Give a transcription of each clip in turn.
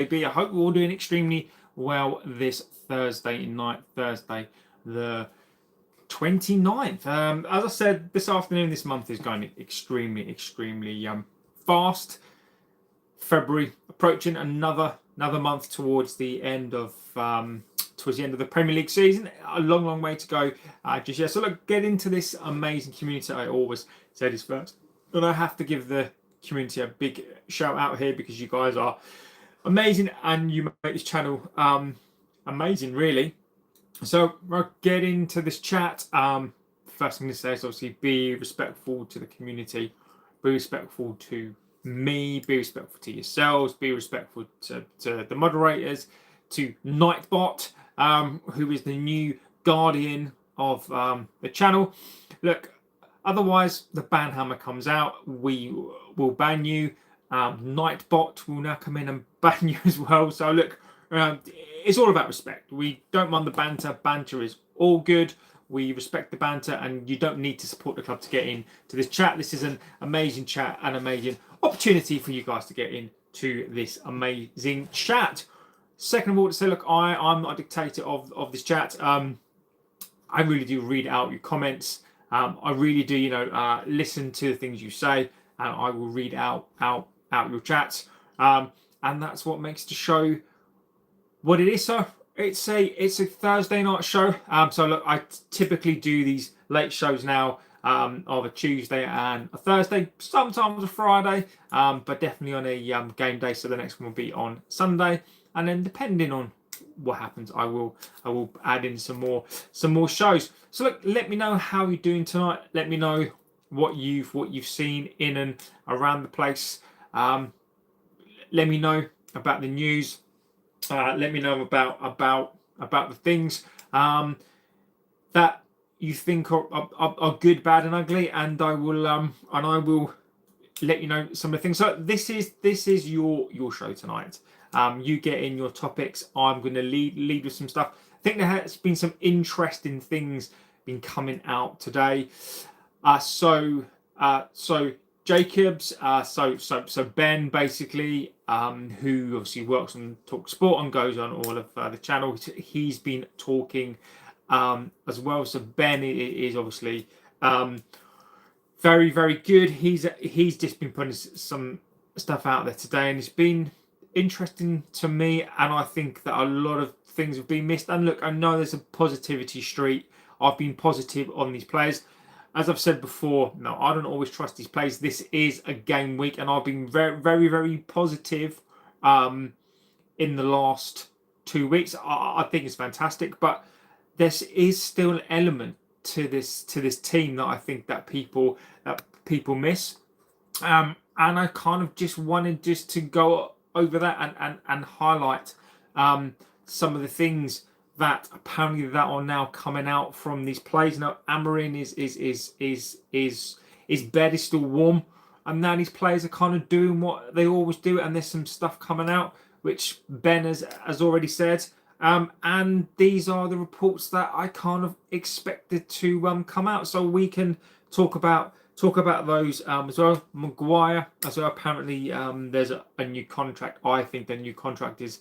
I hope we're all doing extremely well this Thursday night, Thursday the 29th. As I said, this afternoon, this month is going extremely fast. February approaching, another month towards the end of the Premier League season. A long way to go just yet. So look, get into this amazing community. I always say this first, but I have to give the community a big shout out here because you guys are amazing and you make this channel amazing, really. So we'll get into this chat. First thing to say is obviously be respectful to the community, be respectful to me, be respectful to yourselves, be respectful to the moderators, to Nightbot, who is the new guardian of the channel. Look, otherwise the ban hammer comes out, we will ban you. Nightbot will now come in and ban you as well. So look, it's all about respect. We don't mind the banter. Banter is all good. We respect the banter, and you don't need to support the club to get into this chat. This is an amazing chat, an amazing opportunity for you guys to get into this amazing chat. Second of all, to say, look, I'm not a dictator of this chat. I really do read out your comments. I really do, listen to the things you say, and I will read out your chats. And that's what makes the show what it is. So it's a Thursday night show. So look, I typically do these late shows now of a Tuesday and a Thursday, sometimes a Friday, but definitely on a game day. So the next one will be on Sunday, and then depending on what happens, I will add in some more shows. So look, let me know how you're doing tonight. Let me know what you've seen in and around the place. Let me know about the news. Let me know about the things that you think are good, bad, and ugly, and I will let you know some of the things. So this is your show tonight. You get in your topics. I'm going to lead with some stuff. I think there has been some interesting things been coming out today. So Jacobs, so Ben, basically, who obviously works on Talk Sport and goes on all of the channels, he's been talking as well. So Ben is obviously very good. He's just been putting some stuff out there today, and it's been interesting to me, and I think that a lot of things have been missed. And look, I know there's a positivity streak. I've been positive on these players. As I've said before, no, I don't always trust these players. This is a game week, and I've been very positive in the last 2 weeks. I think it's fantastic, but there is still an element to this team that I think that people miss. And I kind of just wanted to go over that and highlight some of the things that apparently that are now coming out from these plays. Now Amorim his bed is still warm, and now these players are kind of doing what they always do, and there's some stuff coming out which Ben has already said, and these are the reports that I kind of expected to come out, so we can talk about those as well. Maguire as well. Apparently there's a new contract. I think the new contract is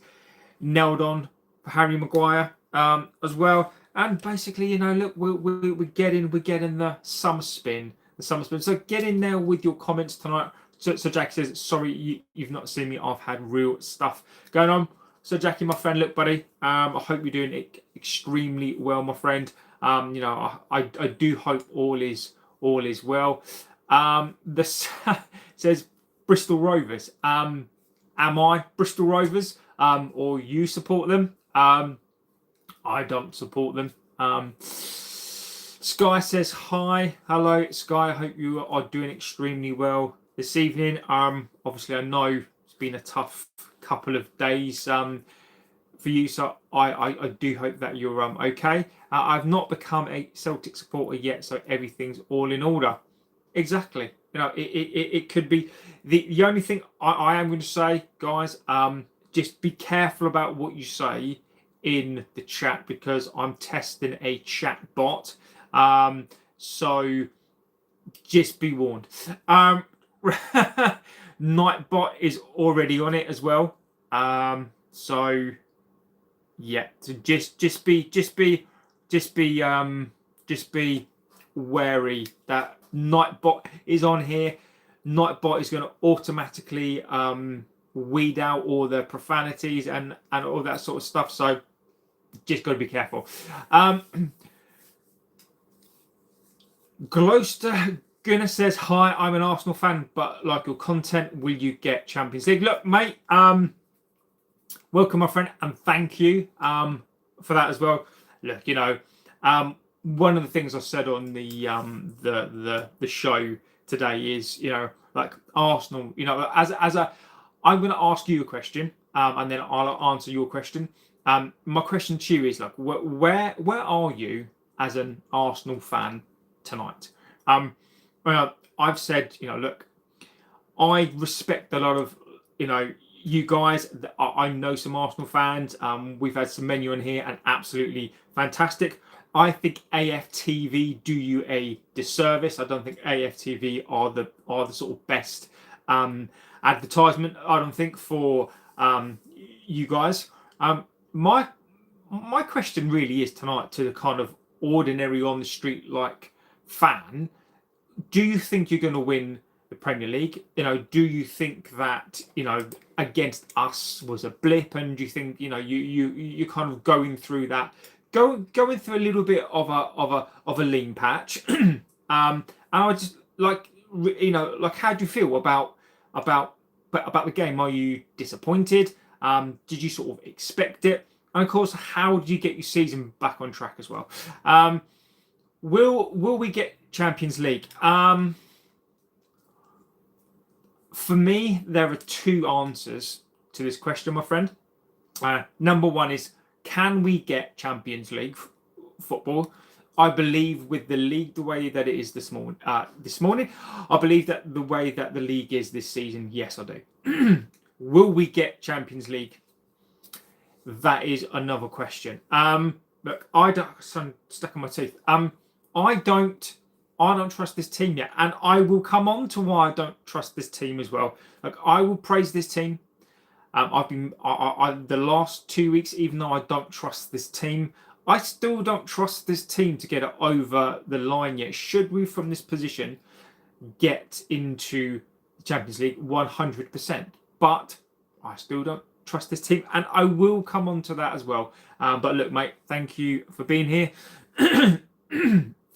nailed on for Harry Maguire as well. And basically, look, we're getting the summer spin. So get in there with your comments tonight. So Jackie says, sorry, you've not seen me. I've had real stuff going on. So Jackie, my friend, look, buddy, I hope you're doing extremely well, my friend. I do hope all is well. This says Bristol Rovers. Am I Bristol Rovers? Or you support them? I don't support them. Sky says hi. Hello, Sky. I hope you are doing extremely well this evening. Obviously, I know it's been a tough couple of days for you, so I do hope that you're okay. I've not become a Celtic supporter yet, so everything's all in order. Exactly. It could be the only thing I am going to say, guys. Just be careful about what you say in the chat, because I'm testing a chat bot. So just be warned. Nightbot is already on it as well. So yeah, so just be wary that Nightbot is on here. Nightbot is going to automatically weed out all the profanities and all that sort of stuff. So just got to be careful. Gloucester Gunnar says, hi, I'm an Arsenal fan, but like your content, will you get Champions League? Look, mate, welcome, my friend, and thank you for that as well. Look, you know, one of the things I said on the show today is, you know, like Arsenal, you know, I'm going to ask you a question, and then I'll answer your question. My question to you is like, where are you as an Arsenal fan tonight? Well, I've said, you know, look, I respect a lot of, you know, you guys. I know some Arsenal fans. We've had some menu on here and absolutely fantastic. I think AFTV do you a disservice. I don't think AFTV are the sort of best advertisement, I don't think, for you guys. My question really is tonight to the kind of ordinary on the street like fan. Do you think you're going to win the Premier League? You know, do you think that, you know, against us was a blip, and do you think, you know, you kind of going through that, going through a little bit of a lean patch? And I just like, you know, like, how do you feel about the game? Are you disappointed? Did you sort of expect it? And of course, how did you get your season back on track as well? Will we get Champions League? For me, there are two answers to this question, my friend. Number one is, can we get Champions League football? I believe with the league the way that it is this morning, I believe that the way that the league is this season, yes, I do. Will we get Champions League? That is another question. Look, I don't. I'm stuck in my teeth. I don't trust this team yet, and I will come on to why I don't trust this team as well. Like, I will praise this team. I've been the last 2 weeks, even though I don't trust this team, I still don't trust this team to get it over the line yet. Should we, from this position, get into the Champions League 100%? But I still don't trust this team, and I will come on to that as well. But look, mate, thank you for being here.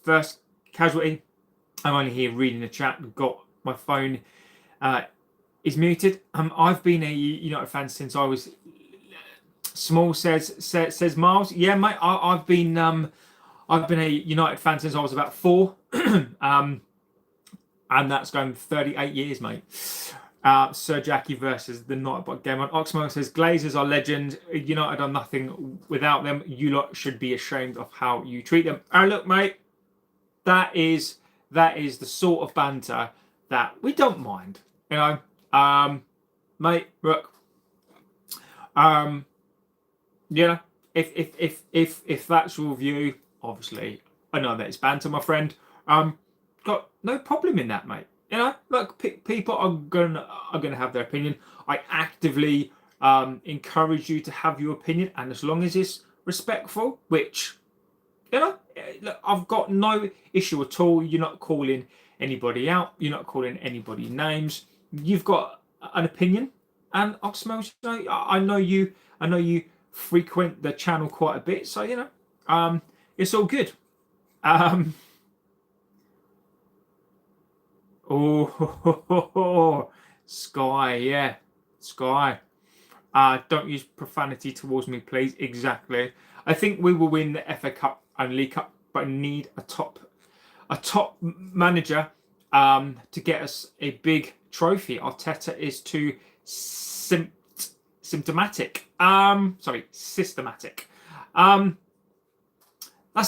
First casualty, I'm only here reading the chat. Got my phone is muted. I've been a United fan since I was small. Says Miles. Yeah, mate. I've been a United fan since I was about 4, and that's going 38 years, mate. Sir Jackie versus the Nightbot game on Oxmo says, Glazers are legend. United are nothing without them. You lot should be ashamed of how you treat them. And look, mate, that is the sort of banter that we don't mind. You know, mate, look, you know, if that's your view, obviously, I know that it's banter, my friend. Got no problem in that, mate. You know, look, people are gonna have their opinion. I actively encourage you to have your opinion, and as long as it's respectful, which, you know, look, I've got no issue at all. You're not calling anybody out. You're not calling anybody names. You've got an opinion, and Oxmo, I know you frequent the channel quite a bit, so you know, it's all good. Oh, Sky, yeah, Sky. Don't use profanity towards me, please. Exactly. I think we will win the FA Cup and League Cup, but need a top manager to get us a big trophy. Arteta is too systematic. That's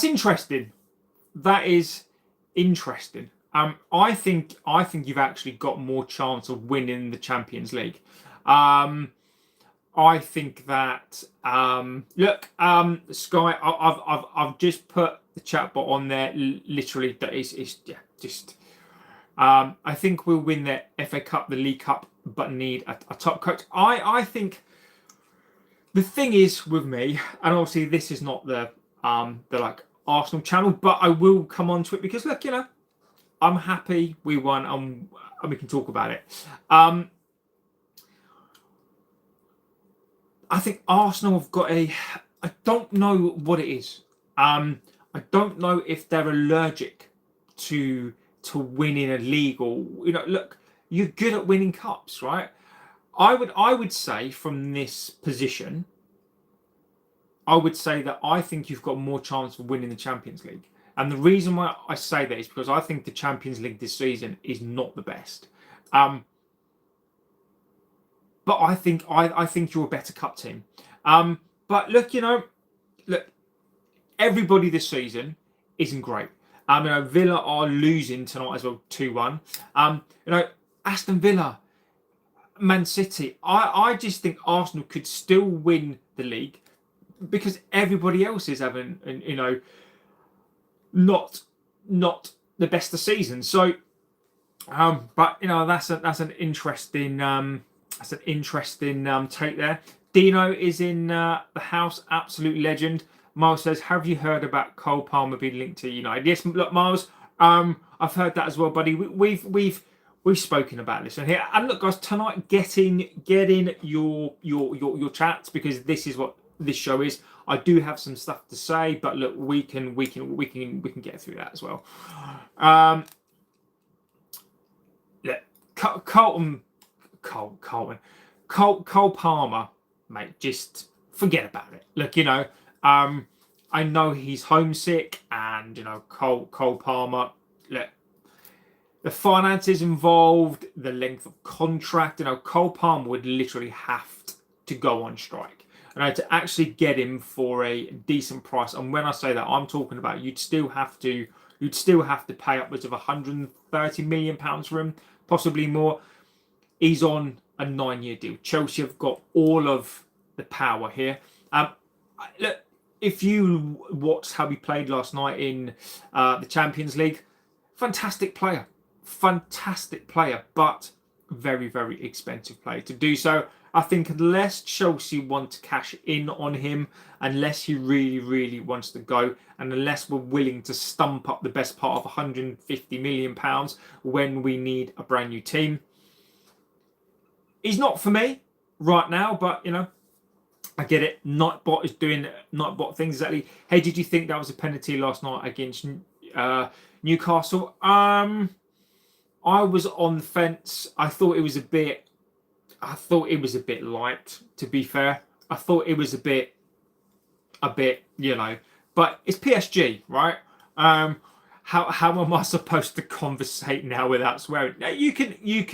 interesting. That is interesting. I think you've actually got more chance of winning the Champions League. I think that look, Sky, I've just put the chat bot on there. Literally, that is yeah, just. I think we'll win the FA Cup, the League Cup, but need a top coach. I think the thing is with me, and obviously this is not the like Arsenal channel, but I will come on to it because look, I'm happy we won, and we can talk about it. I think Arsenal have got I don't know what it is. I don't know if they're allergic to winning a league, or look, you're good at winning cups, right? I would say from this position, I would say that I think you've got more chance of winning the Champions League. And the reason why I say that is because I think the Champions League this season is not the best. But I think you're a better cup team. But look, look, everybody this season isn't great. Villa are losing tonight as well, 2-1. Aston Villa, Man City. I just think Arsenal could still win the league because everybody else is having, not the best of season. So, but that's an interesting take there. Dino is in the house, absolute legend. Miles says, "Have you heard about Cole Palmer being linked to United?" Yes, look, Miles, I've heard that as well, buddy. We've spoken about this on here. And look, guys, tonight get in your chats because this is what this show is. I do have some stuff to say, but look, we can get through that as well. Yeah, Cole Palmer, mate, just forget about it. Look, I know he's homesick, and Cole Palmer. Look, the finances involved, the length of contract. Cole Palmer would literally have to go on strike. To actually get him for a decent price, and when I say that, I'm talking about you'd still have to pay upwards of £130 million for him, possibly more. He's on a 9-year deal. Chelsea have got all of the power here. Look, if you watched how he played last night in the Champions League, fantastic player, but very, very expensive player to do so. I think unless Chelsea want to cash in on him, unless he really, really wants to go, and unless we're willing to stump up the best part of £150 million when we need a brand new team, he's not for me right now. But I get it. Nightbot is doing Nightbot things exactly. Hey, did you think that was a penalty last night against Newcastle? I was on the fence. I thought it was a bit light, to be fair. I thought it was a bit, but it's PSG, right? How am I supposed to conversate now without swearing? Now, you can use,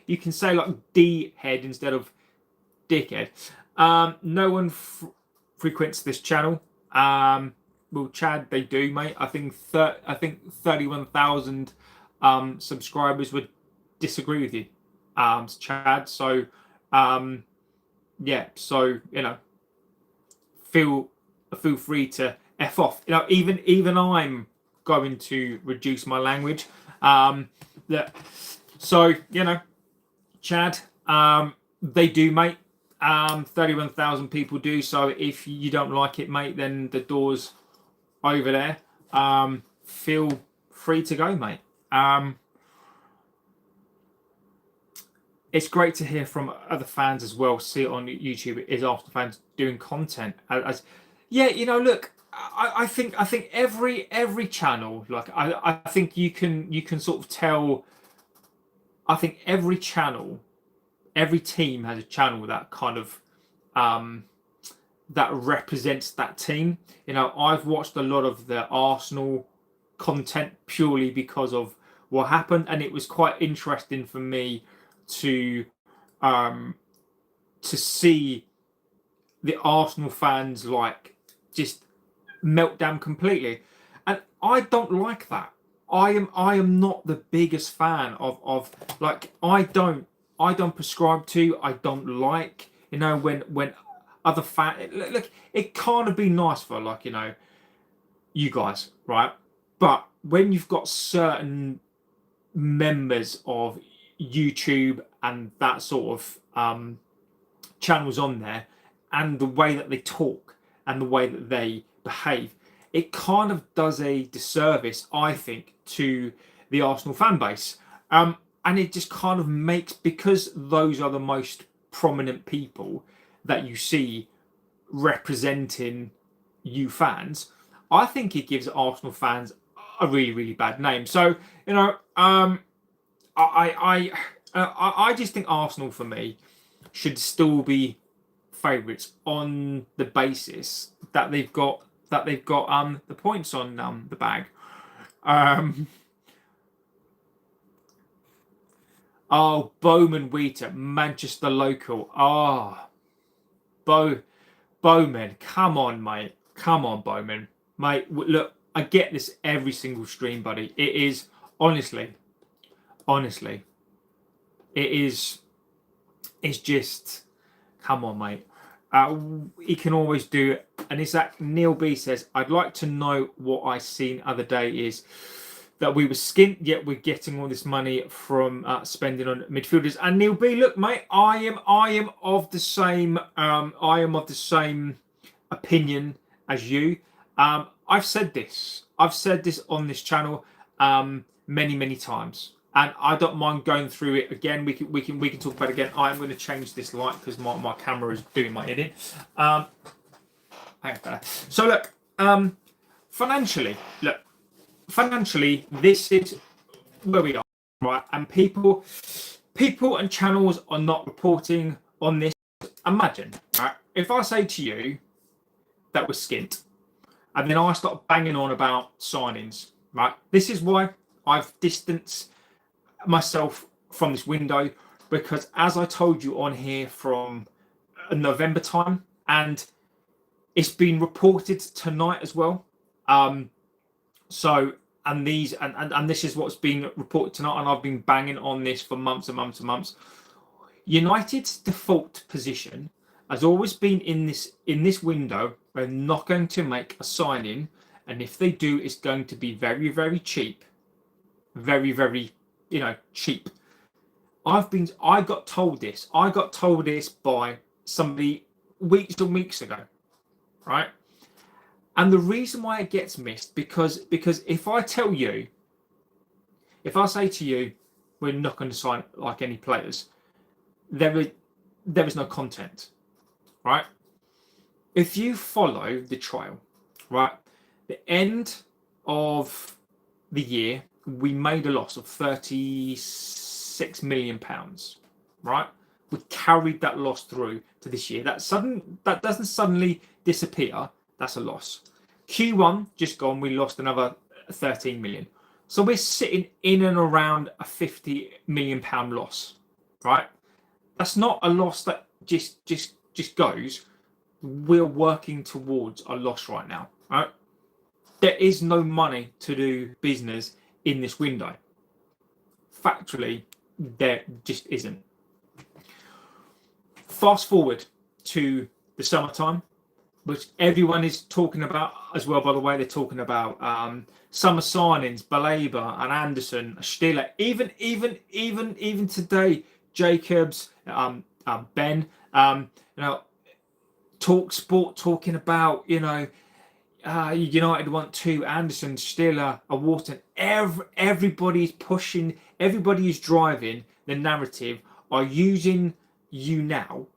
you can say like D head instead of dickhead. No one frequents this channel. Well, Chad, they do, mate. I think 31,000 subscribers would disagree with you, Chad. So, yeah. So feel free to f off. Even I'm going to reduce my language. So Chad, they do, mate. 31,000 people do. So if you don't like it, mate, then the door's over there. Feel free to go, mate. It's great to hear from other fans as well. See it on YouTube. Is Arsenal fans doing content look, I think every channel, like I think you can sort of tell. I think every channel, every team has a channel that kind of that represents that team. I've watched a lot of the Arsenal content purely because of what happened, and it was quite interesting for me to see the Arsenal fans like just melt down completely, and I don't like that. I am not the biggest fan of like I don't prescribe to. I don't like when other fans look. It can't be nice for like you guys, right? But when you've got certain members of YouTube and that sort of channels on there, and the way that they talk and the way that they behave, it kind of does a disservice, I think, to the Arsenal fan base. And it just kind of makes, because those are the most prominent people that you see representing you fans, I think it gives Arsenal fans a really, really bad name. So, you know, I just think Arsenal, for me, should still be favourites on the basis that they've got the points on the bag. Oh, Bowman Wheater, Manchester local. Oh, Bowman, come on, mate. Come on, Bowman. Mate, look, I get this every single stream, buddy. It is, honestly, it's just, come on, mate. He can always do it. And it's that Neil B says, I'd like to know what I seen other day is that we were skint, yet we're getting all this money from spending on midfielders. And Neil B, look, mate, I am of the same opinion as you. I've said this on this channel many times, and I don't mind going through it again. We can talk about it again. I'm going to change this light because my camera is doing my head in. So look, financially, this is where we are, right? And people and channels are not reporting on this. Imagine, right? If I say to you that we're skint, and then I start banging on about signings, right? This is why I've distanced myself from this window, because as I told you on here from November time, and it's been reported tonight as well. So, and this is what's been reported tonight, and I've been banging on this for months and months. United's default position has always been in this window. They're not going to make a signing, and if they do, it's going to be very cheap, very cheap. I got told this by somebody weeks and weeks ago, right? And the reason why it gets missed, because if I say to you, we're not going to sign like any players, there is no content, right? If you follow the trail, right, the end of the year, we made a loss of £36 million, right? We carried that loss through to this year. That doesn't suddenly disappear. That's a loss. Q1 just gone, we lost another 13 million. So we're sitting in and around a £50 million loss, right? That's not a loss that just goes. We're working towards a loss right now, right? There is no money to do business in this window. Factually, there just isn't. Fast forward to the summertime, which everyone is talking about as well, by the way. They're talking about summer signings, Baleba and Anderson, Stiller, even today, Jacobs, Ben, Talk Sport talking about, United want two, Anderson, Stiller, Wharton. Everybody's pushing, everybody is driving the narrative, are using you now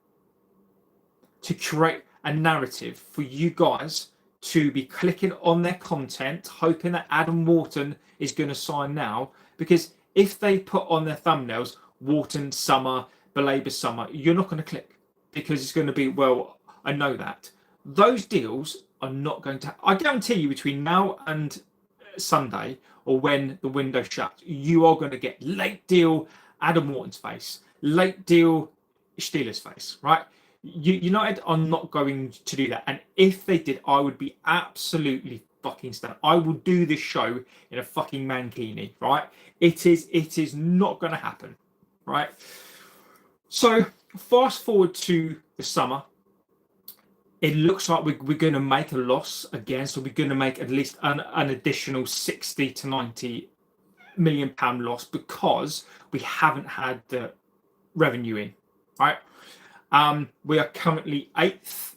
to create a narrative for you guys to be clicking on their content, hoping that Adam Wharton is going to sign now. Because if they put on their thumbnails, Wharton summer, Baleba summer, you're not going to click, because it's going to be, well, I know that. Those deals are not going to, I guarantee you, between now and Sunday, or when the window shuts, you are going to get late deal Adam Wharton's face, late deal Steelers face, right? United are not going to do that. And if they did, I would be absolutely fucking stunned. I will do this show in a fucking mankini, right? It is not going to happen, right? So fast forward to the summer. It looks like we're going to make a loss again. So we're going to make at least an additional 60 to 90 million loss because we haven't had the revenue in, right? We are currently eighth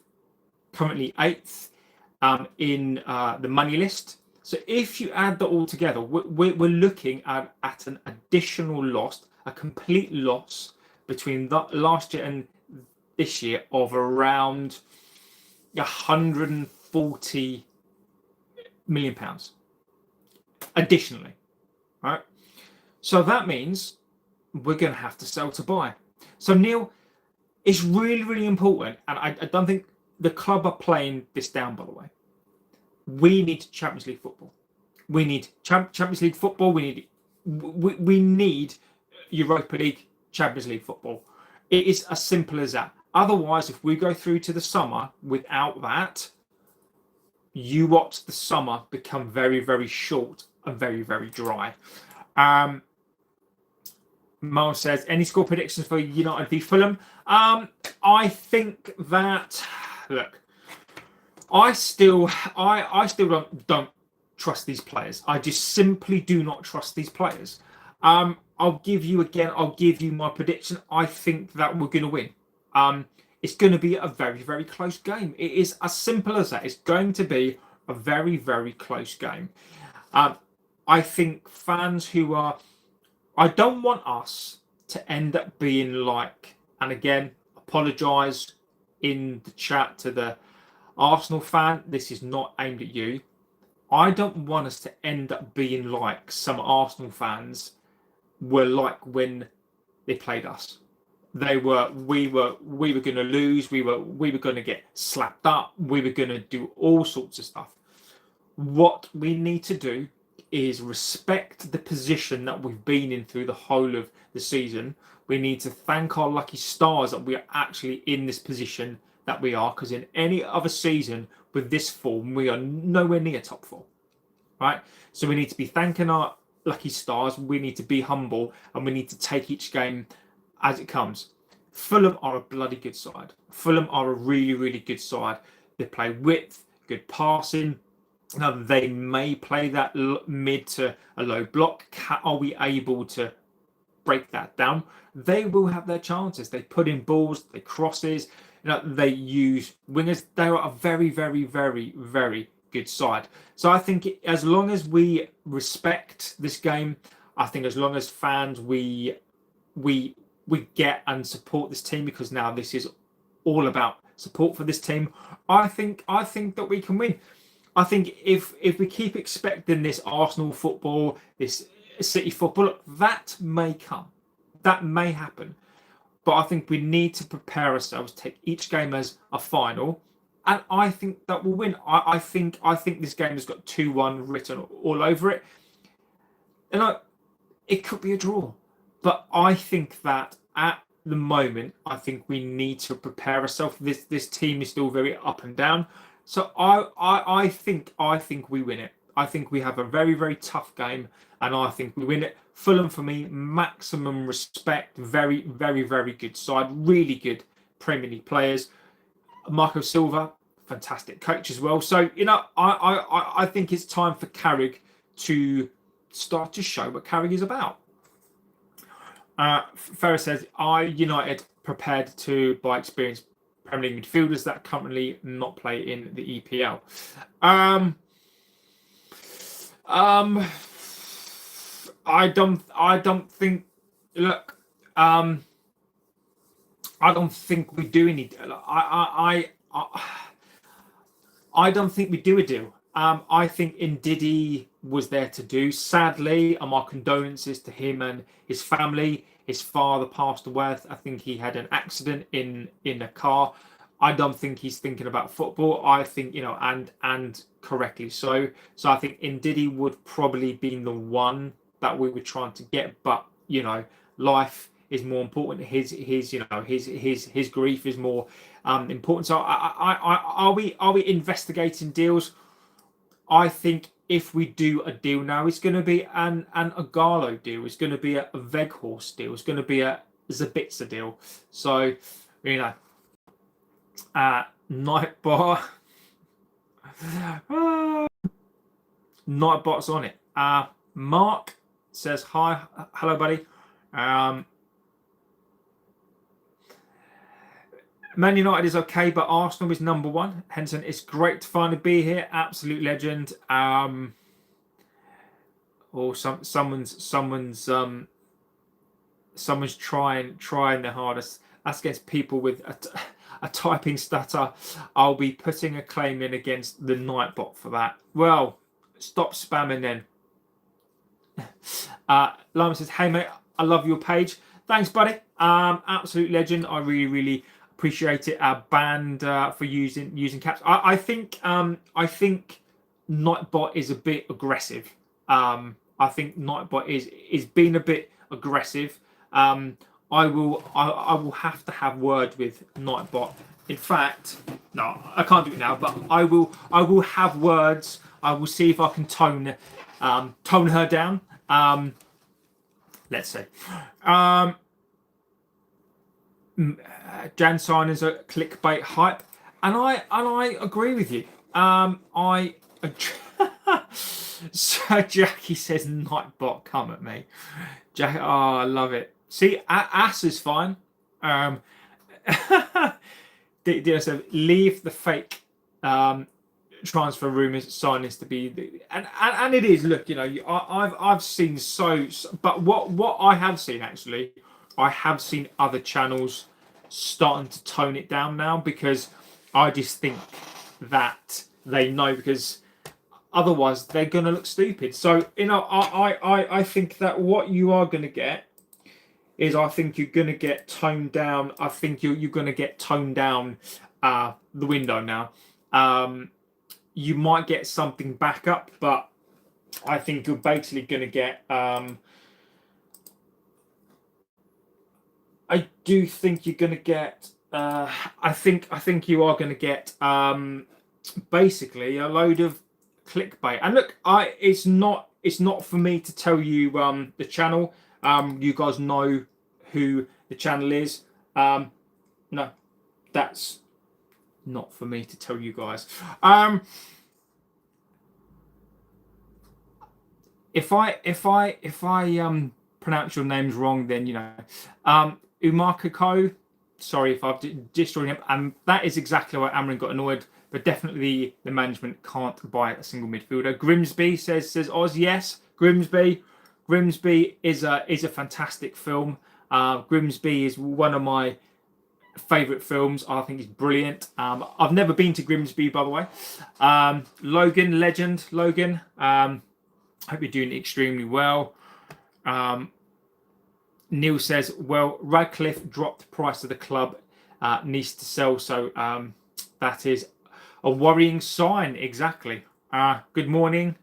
in the money list. So if you add that all together, we're looking at an additional loss, a complete loss between last year and this year of around 140 million pounds additionally, right? So that means we're going to have to sell to buy. So Neil, it's really, really important, and I don't think the club are playing this down, by the way. We need Champions League football. We need Champions League football. We need Europa League, Champions League football. It is as simple as that. Otherwise, if we go through to the summer without that, you watch the summer become very, very short and very, very dry. Mo says, any score predictions for United v Fulham? I think that, look, I still don't trust these players. I just simply do not trust these players. I'll give you my prediction. I think that we're going to win. It's going to be a very, very close game. It is as simple as that. It's going to be a very, very close game. I think fans who are... I don't want us to end up being like... And again, apologise in the chat to the Arsenal fan. This is not aimed at you. I don't want us to end up being like some Arsenal fans were like when they played us. We were going to lose. We were going to get slapped up. We were going to do all sorts of stuff. What we need to do is respect the position that we've been in through the whole of the season. We need to thank our lucky stars that we are actually in this position that we are, because in any other season with this form, we are nowhere near top four, right? So we need to be thanking our lucky stars. We need to be humble, and we need to take each game as it comes. Fulham are a bloody good side. Fulham are a really, really good side. They play width, good passing. Now, they may play that mid to a low block. Are we able to break that down? They will have their chances. They put in balls, they crosses, they use wingers. They are a very, very, very, very good side. So I think as long as we respect this game, I think as long as fans we get and support this team, because now this is all about support for this team, I think that we can win. I think if we keep expecting this Arsenal football, this City football, that may come. That may happen. But I think we need to prepare ourselves, take each game as a final, and I think that we'll win. I think this game has got 2-1 written all over it. And it could be a draw. But I think that at the moment, I think we need to prepare ourselves. This team is still very up and down. So I think we win it. I think we have a very, very tough game, and I think we win it. Fulham, for me, maximum respect. Very, very, very good side. Really good Premier League players. Marco Silva, fantastic coach as well. So, I think it's time for Carrick to start to show what Carrick is about. Ferris says, are United prepared to buy experienced Premier League midfielders that currently not play in the EPL? I don't think. Look, I don't think we do any. I don't think we do a deal. I think Ndidi was there to do. Sadly, and my condolences to him and his family. His father passed away. I think he had an accident in a car. I don't think he's thinking about football. I think, and correctly so. So I think Ndidi would probably be the one that we were trying to get. But life is more important. His grief is more important. So are we investigating deals? I think if we do a deal now, it's going to be an Igalo deal. It's going to be a Weghorst deal. It's going to be a Zabitzer deal. So, Nightbot. Nightbot's on it. Mark says hi. Hello, buddy. Man United is okay, but Arsenal is number one. Henson, it's great to finally be here. Absolute legend. Or someone's trying their hardest. That's against people with a typing stutter. I'll be putting a claim in against the Nightbot for that. Well, stop spamming then. Lama says, hey mate, I love your page. Thanks, buddy. Absolute legend. I really appreciate it. Banned for using caps. I think Nightbot is a bit aggressive. I think Nightbot is being a bit aggressive. I will have to have word with Nightbot. In fact, no, I can't do it now. But I will have words. I will see if I can tone her down. Let's see. Jan Simon's a clickbait hype, and I agree with you. So Jackie says Nightbot, come at me. Jackie, I love it. See, ass is fine. DSF, leave the fake transfer rumours, signings to be and it is. Look, I've seen but what I have seen actually, I have seen other channels starting to tone it down now, because I just think that they know, because otherwise they're gonna look stupid. So I think that what you are gonna get is, I think you're gonna get toned down. I think you're gonna get toned down the window now. You might get something back up, but I think you're basically going to get. I do think you're going to get. I think you are going to get basically a load of clickbait. And look, it's not for me to tell you the channel. You guys know who the channel is. No, that's not for me to tell you guys. If I pronounce your names wrong, then Umakako. Sorry if I've destroyed him. And that is exactly why Amorim got annoyed. But definitely the management can't buy a single midfielder. Grimsby says Oz, yes. Grimsby is a fantastic film. Grimsby is one of my favourite films. I think it's brilliant. I've never been to Grimsby, by the way. Logan, legend. Logan. Hope you're doing extremely well. Neil says, well, Radcliffe dropped the price of the club. Needs to sell. So that is a worrying sign. Exactly. Good morning,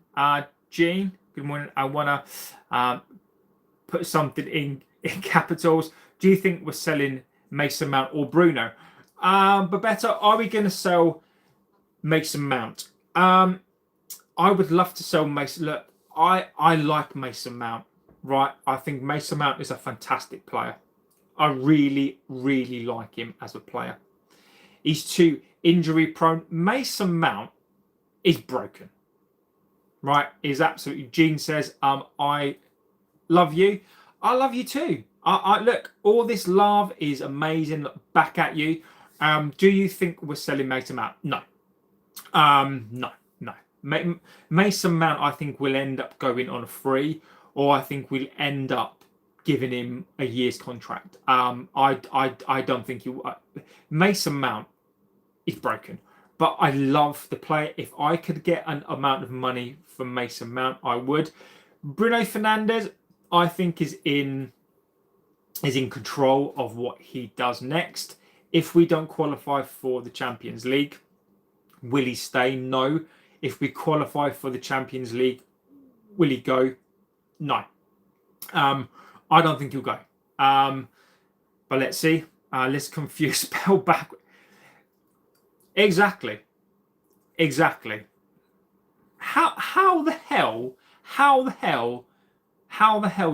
Jean. Good morning. I want to put something in capitals. Do you think we're selling Mason Mount or Bruno? But better, are we going to sell Mason Mount? I would love to sell Mason. Look, I like Mason Mount, right? I think Mason Mount is a fantastic player. I really like him as a player. He's too injury prone. Mason Mount is broken, right? Is absolutely. Gene says, I love you. I love you too. I look, all this love is amazing. Look, back at you. Do you think we're selling Mason Mount? No. No. Mason Mount, I think, will end up going on a free, or I think we'll end up giving him a year's contract. I don't think you. Mason Mount is broken, but I love the player. If I could get an amount of money for Mason Mount, I would. Bruno Fernandes, I think, is in control of what he does next. If we don't qualify for the Champions League, will he stay? No. If we qualify for the Champions League, will he go? No. I don't think he'll go. But let's see. Let's confuse spell back. Exactly. How the hell,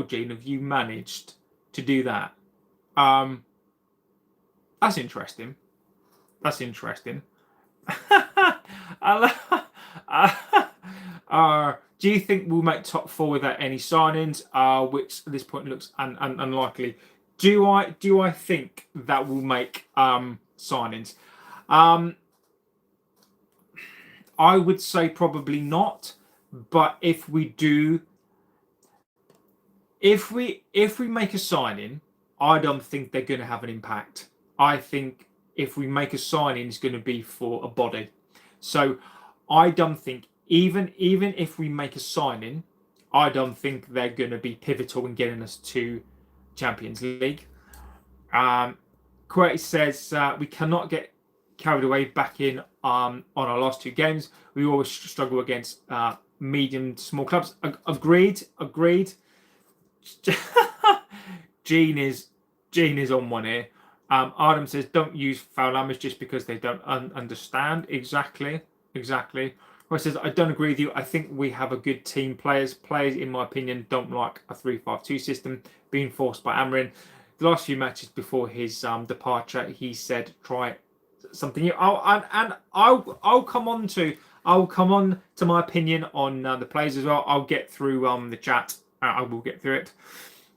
Gene, have you managed to do that? That's interesting. Do you think we'll make top 4 without any signings, which at this point looks unlikely? Do I think that we'll make signings? I would say probably not. But if we do, if we make a signing, I don't think they're going to have an impact. I think if we make a signing, it's going to be for a body. So I don't think even if we make a signing, I don't think they're going to be pivotal in getting us to Champions League. Querty says we cannot get carried away back in on our last 2 games. We always struggle against medium to small clubs. Agreed. Gene is on one here. Adam says don't use foul language just because they don't understand. Exactly. Roy says I don't agree with you. I think we have a good team. Players in my opinion don't like a 3-5-2 system being forced by Amorim. The last few matches before his departure, he said try something new. I'll come on to my opinion on the players as well. I'll get through the chat. I will get through it.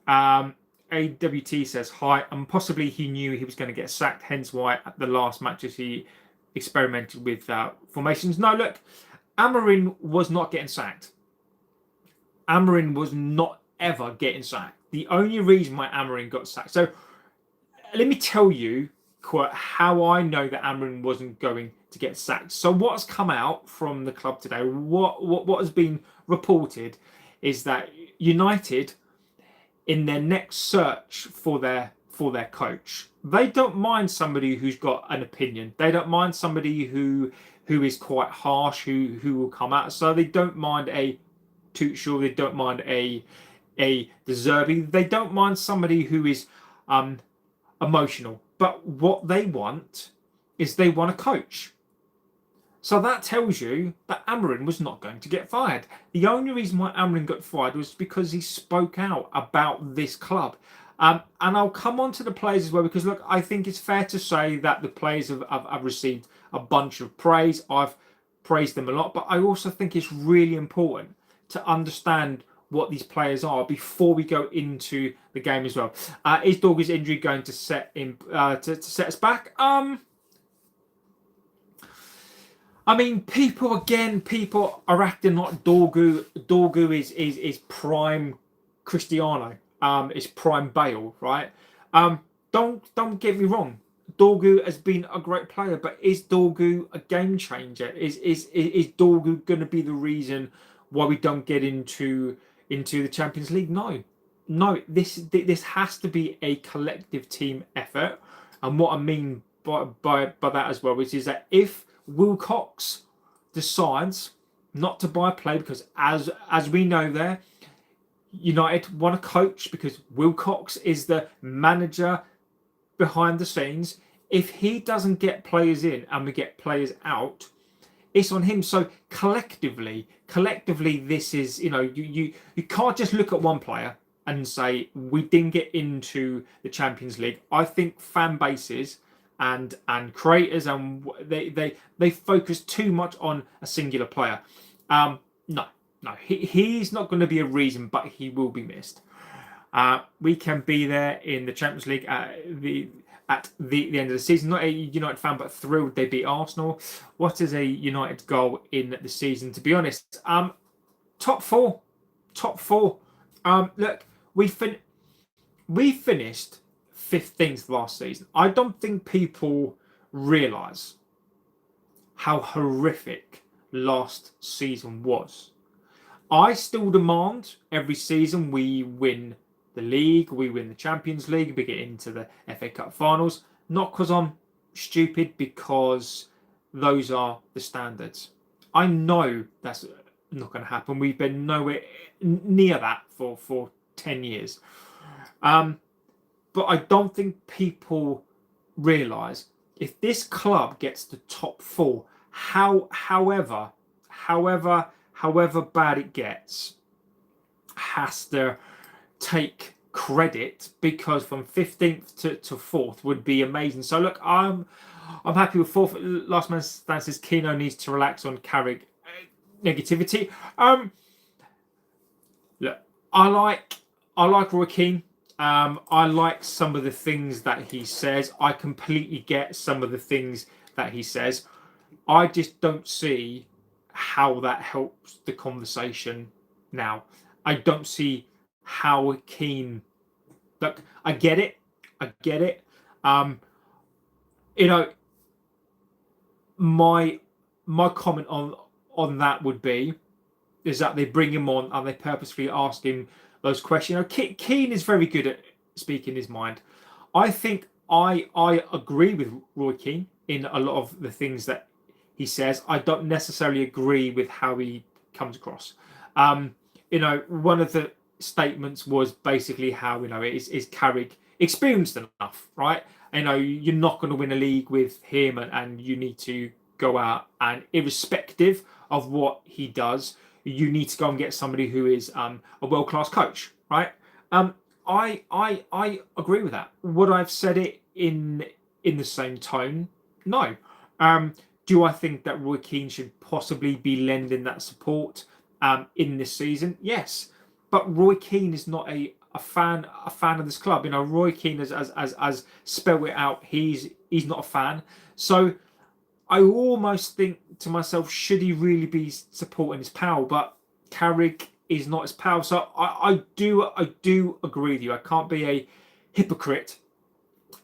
AWT says hi, and possibly he knew he was going to get sacked, hence why at the last matches he experimented with formations. No, look, Amorim was not getting sacked. Amorim was not ever getting sacked. The only reason why Amorim got sacked. So let me tell you how I know that Amorim wasn't going to get sacked. So what's come out from the club today, what has been reported is that United, in their next search for their coach, they don't mind somebody who's got an opinion. They don't mind somebody who is quite harsh, who will come out. So they don't mind a Tuchel, they don't mind a De Zerbi, they don't mind somebody who is emotional. But what they want is they want a coach. So that tells you that Amorim was not going to get fired. The only reason why Amorim got fired was because he spoke out about this club. And I'll come on to the players as well, because look, I think it's fair to say that the players have received a bunch of praise. I've praised them a lot, but I also think it's really important to understand what these players are before we go into the game as well. Is Dorgu's injury going to set him to set us back? I mean, people are acting like Dorgu. Dorgu is prime Cristiano. Is prime Bale, right? Don't get me wrong. Dorgu has been a great player, but is Dorgu a game changer? Is Dorgu going to be the reason why we don't get into the Champions League? No. This has to be a collective team effort, and what I mean by that as well, which is that if Wilcox decides not to buy a player, because as we know there, United want a coach because Wilcox is the manager behind the scenes. If he doesn't get players in and we get players out, it's on him. So collectively, this is, you can't just look at one player and say we didn't get into the Champions League. I think fan bases and creators and they focus too much on a singular player. No, he's not going to be a reason, but he will be missed. We can be there in the Champions League at the end of the season. Not a United fan, but thrilled they beat Arsenal. What is a United goal in the season? To be honest, top four. Look, we finished 15th last season. I don't think people realise how horrific last season was. I still demand every season we win the league, we win the Champions League, we get into the FA Cup finals. Not because I'm stupid, because those are the standards. I know that's not going to happen. We've been nowhere near that for 10 years. But I don't think people realise if this club gets to top four, however bad it gets, has to take credit, because from 15th to 4th would be amazing. So look, I'm happy with 4th. Last man stands says Keane needs to relax on Carrick negativity. I like Roy Keane. I like some of the things that he says. I completely get some of the things that he says. I just don't see how that helps the conversation now. I don't see how Keane. Look, I get it. I get it. You know, my comment on that would be is that they bring him on and they purposefully ask him those questions. You know, Keane is very good at speaking his mind. I think I agree with Roy Keane in a lot of the things that he says. I don't necessarily agree with how he comes across. You know, one of the statements was basically how, you know, is Carrick experienced enough, right? You know, you're not going to win a league with him, and you need to go out and, irrespective of what he does, you need to go and get somebody who is a world-class coach, right? I agree with that. Would I have said it in the same tone? No. Do I think that Roy Keane should possibly be lending that support in this season? Yes, but Roy Keane is not a fan of this club. You know, Roy Keane as spell it out. He's not a fan. So I almost think to myself, should he really be supporting his pal? But Carrick is not his pal. So I do agree with you. I can't be a hypocrite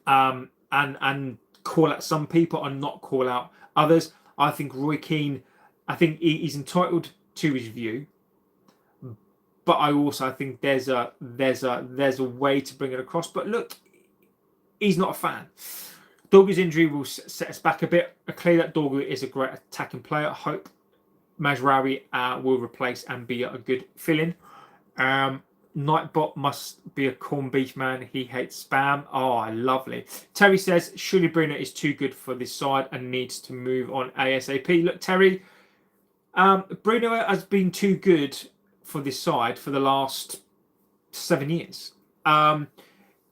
and call out some people and not call out others. I think Roy Keane, I think he's entitled to his view, but I think there's a way to bring it across. But look, he's not a fan. Dorgu's injury will set us back a bit. Clear that Dorgu is a great attacking player. I hope Maguire will replace and be a good fill-in. Nightbot must be a corned beef man. He hates spam. Oh, lovely. Terry says, surely Bruno is too good for this side and needs to move on ASAP. Look, Terry, Bruno has been too good for this side for the last 7 years.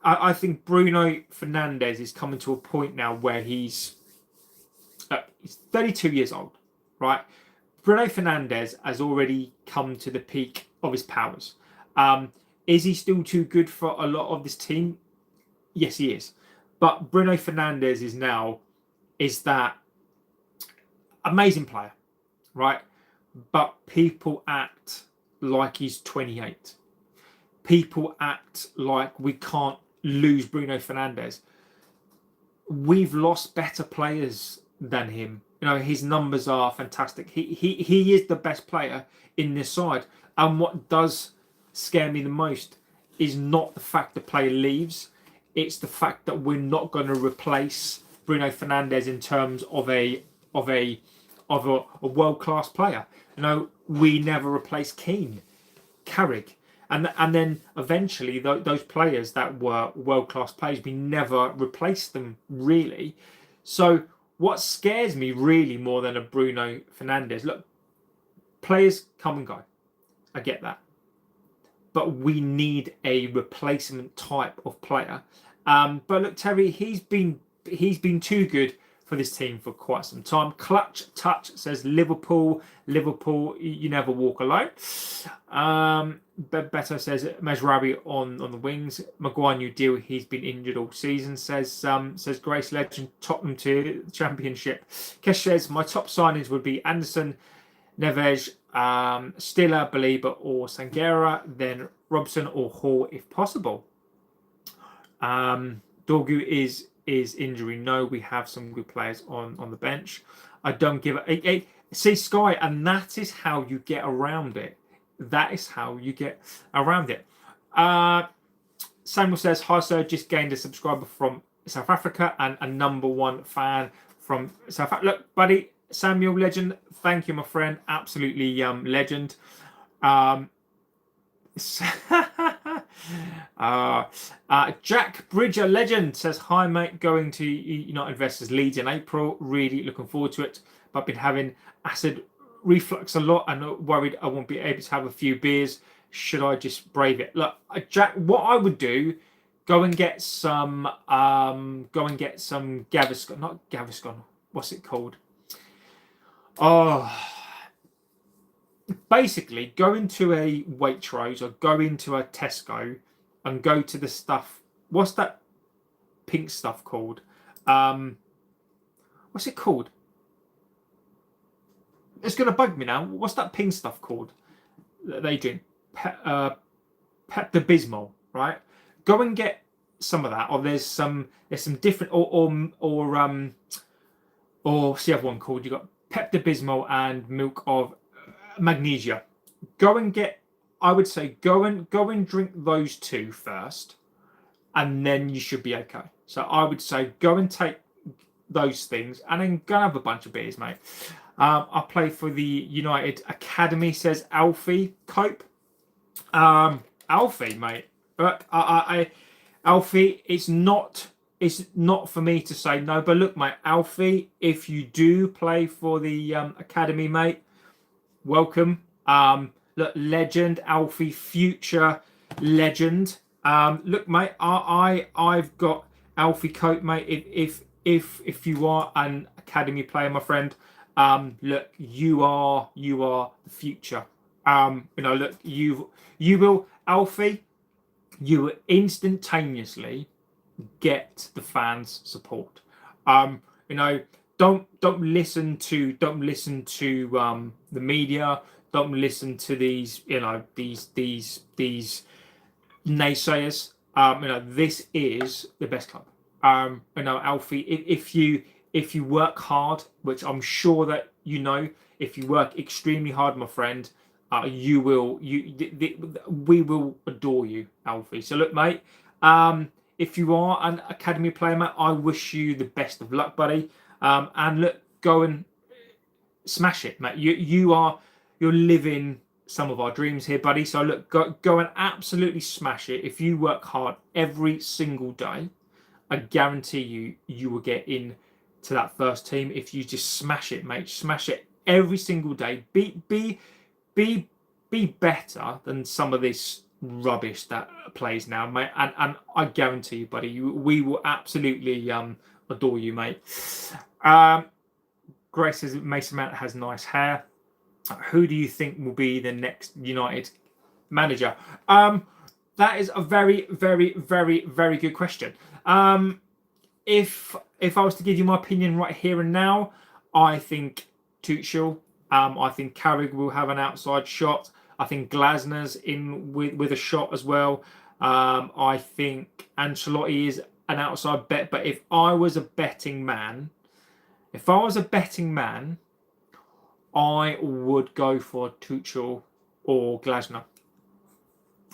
I think Bruno Fernandes is coming to a point now where he's 32 years old, right? Bruno Fernandes has already come to the peak of his powers. Is he still too good for a lot of this team? Yes, he is. But Bruno Fernandes is that amazing player, right? But people act like he's 28. People act like we can't lose Bruno Fernandes. We've lost better players than him. You know, his numbers are fantastic. He is the best player in this side. And what does scare me the most is not the fact the player leaves. It's the fact that we're not going to replace Bruno Fernandes in terms of a world-class player. You know, we never replaced Keane, Carrick. And then eventually those players that were world-class players, we never replaced them really. So what scares me really more than a Bruno Fernandes, look, players come and go. I get that. But we need a replacement type of player. But look, Terry, he's been too good for this team for quite some time. Clutch Touch says Liverpool, you never walk alone. Beto says Maguire on the wings. Maguire new deal. He's been injured all season. Says Grace Legend, Tottenham to the Championship. Kesh says my top signings would be Anderson, Neves, Stiller, Belieber, or Sangera. Then Robson or Hall if possible. Dorgu is injury. No, we have some good players on the bench. I don't give a see Sky, and that is how you get around it. That is how you get around it. Samuel says, hi sir, just gained a subscriber from South Africa and a #1 fan from South Africa. Look, buddy, Samuel, legend. Thank you, my friend. Absolutely legend. Jack Bridger, legend, says, hi mate, going to United versus Leeds in April. Really looking forward to it. But I've been having acid reflux a lot and worried I won't be able to have a few beers. Should I just brave it? Look, Jack, what I would do, go and get some Gaviscon, not Gaviscon, what's it called? Oh, basically go into a Waitrose or go into a Tesco and go to the stuff. What's that pink stuff called? What's it called? It's gonna bug me now. What's that pink stuff called that they drink? Pepto-Bismol, right? Go and get some of that. Or there's some different or what's the other one called? You got Pepto-Bismol and milk of magnesia. Go and get. I would say go and drink those two first, and then you should be okay. So I would say go and take those things, and then go and have a bunch of beers, mate. I play for the United Academy, says Alfie Cope. Alfie, mate. Alfie, it's not for me to say no, but look, mate, Alfie, if you do play for the academy, mate, welcome. Look, legend, Alfie, future legend. Look, mate, I've got Alfie Cope, mate. If you are an academy player, my friend, look, you are the future. Look, you will, Alfie, you will instantaneously get the fans' support. Don't listen to the media. Don't listen to these naysayers. This is the best club. Alfie, if you work hard, which I'm sure that if you work extremely hard, my friend, we will adore you, Alfie. So look, mate, if you are an academy player, mate, I wish you the best of luck, buddy. And look, go and smash it, mate. You're living some of our dreams here, buddy. So look, go and absolutely smash it. If you work hard every single day, I guarantee you will get in to that first team. If you just smash it, mate, smash it every single day. Be better than some of this rubbish that plays now, mate. And I guarantee you, buddy, we will absolutely adore you, mate. Grace says Mason Mount has nice hair. Who do you think will be the next United manager? That is a very, very, very, very good question. If I was to give you my opinion right here and now, I think Tuchel. I think Carrick will have an outside shot. I think Glasner's in with a shot as well. I think Ancelotti is an outside bet. But if I was a betting man, I would go for Tuchel or Glasner.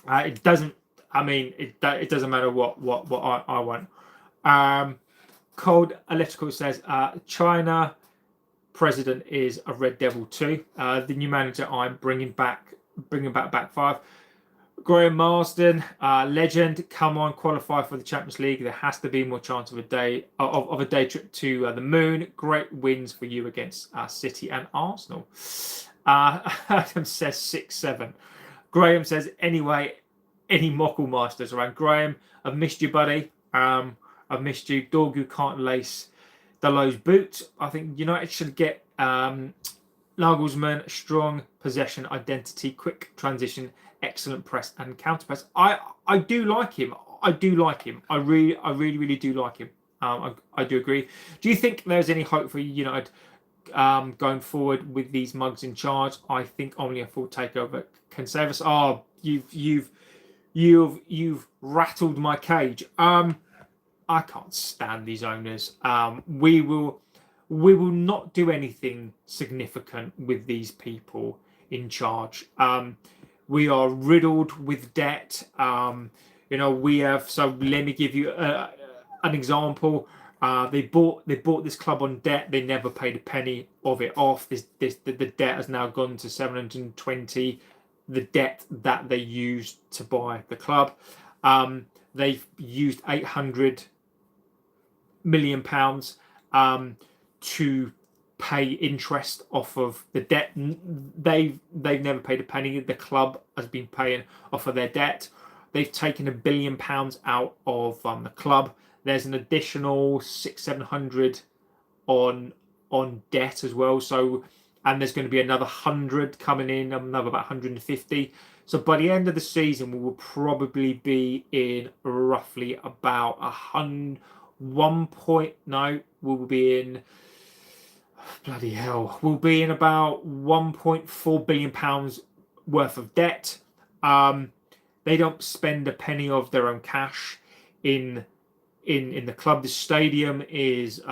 It doesn't. I mean, it doesn't matter what I want. Cold Electrical says China president is a Red Devil too. The new manager I'm bringing back five. Graham Marsden, legend. Come on, qualify for the Champions League. There has to be more chance of a day trip to the moon. Great wins for you against City and Arsenal. Adam says 6-7. Graham says anyway. Any Mockle Masters around? Graham, I've missed you, buddy. I've missed you. Dorgu can't lace Dalot's boots. I think United should get Nagelsmann, strong possession, identity, quick transition, excellent press and counter press. I do like him. I really do like him. I do agree. Do you think there's any hope for United going forward with these mugs in charge? I think only a full takeover can save us. Oh, you've rattled my cage. I can't stand these owners. We will not do anything significant with these people in charge. We are riddled with debt. We have. So let me give you an example. They bought this club on debt. They never paid a penny of it off. The debt has now gone to 720. The debt that they used to buy the club. They've used £800 million to pay interest off of the debt. They've never paid a penny. The club has been paying off of their debt. They've taken £1 billion out of the club. There's an additional 600-700 on debt as well. So and there's going to be another 100 coming in, another about 150. So by the end of the season, we will probably be in roughly about we'll be in, bloody hell, we'll be in about £1.4 billion worth of debt. They don't spend a penny of their own cash in the club. The stadium is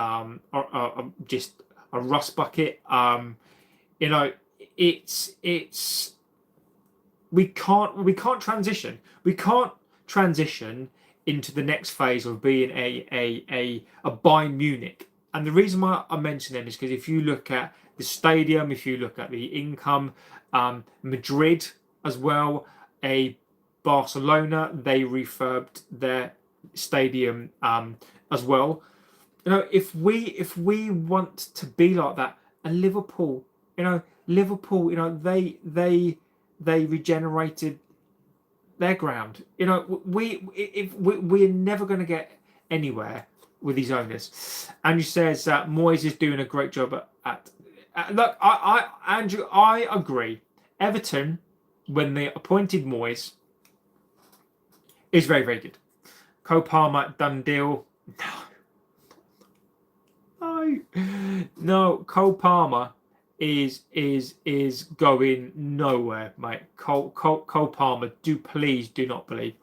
just a rust bucket. It's we can't transition. We can't transition into the next phase of being a Bayern Munich. And the reason why I mention them is because if you look at the stadium, if you look at the income, Madrid as well, Barcelona, they refurbed their stadium as well. If we want to be like that, and Liverpool, they regenerated their ground. We're never going to get anywhere with these owners. Andrew says that Moyes is doing a great job at look, Andrew, I agree. Everton, when they appointed Moyes, is very, very good. Cole Palmer, done deal. No. Cole Palmer is going nowhere, mate. Cole Palmer, please do not believe.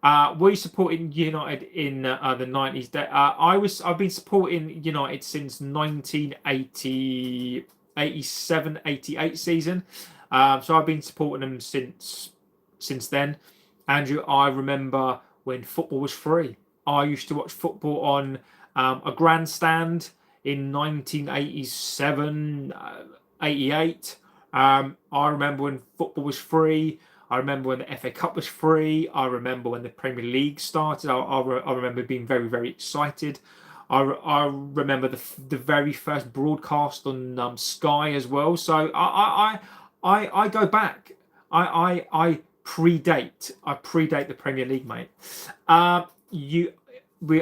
Were you supporting United in the 90s? I've been supporting United since 1987, 88 season. So I've been supporting them since then. Andrew, I remember when football was free. I used to watch football on a grandstand in 1987, 88. I remember when football was free. I remember when the FA Cup was free. I remember when the Premier League started. I remember being very, very excited. I remember the very first broadcast on Sky as well. So I go back. I predate the Premier League, mate. We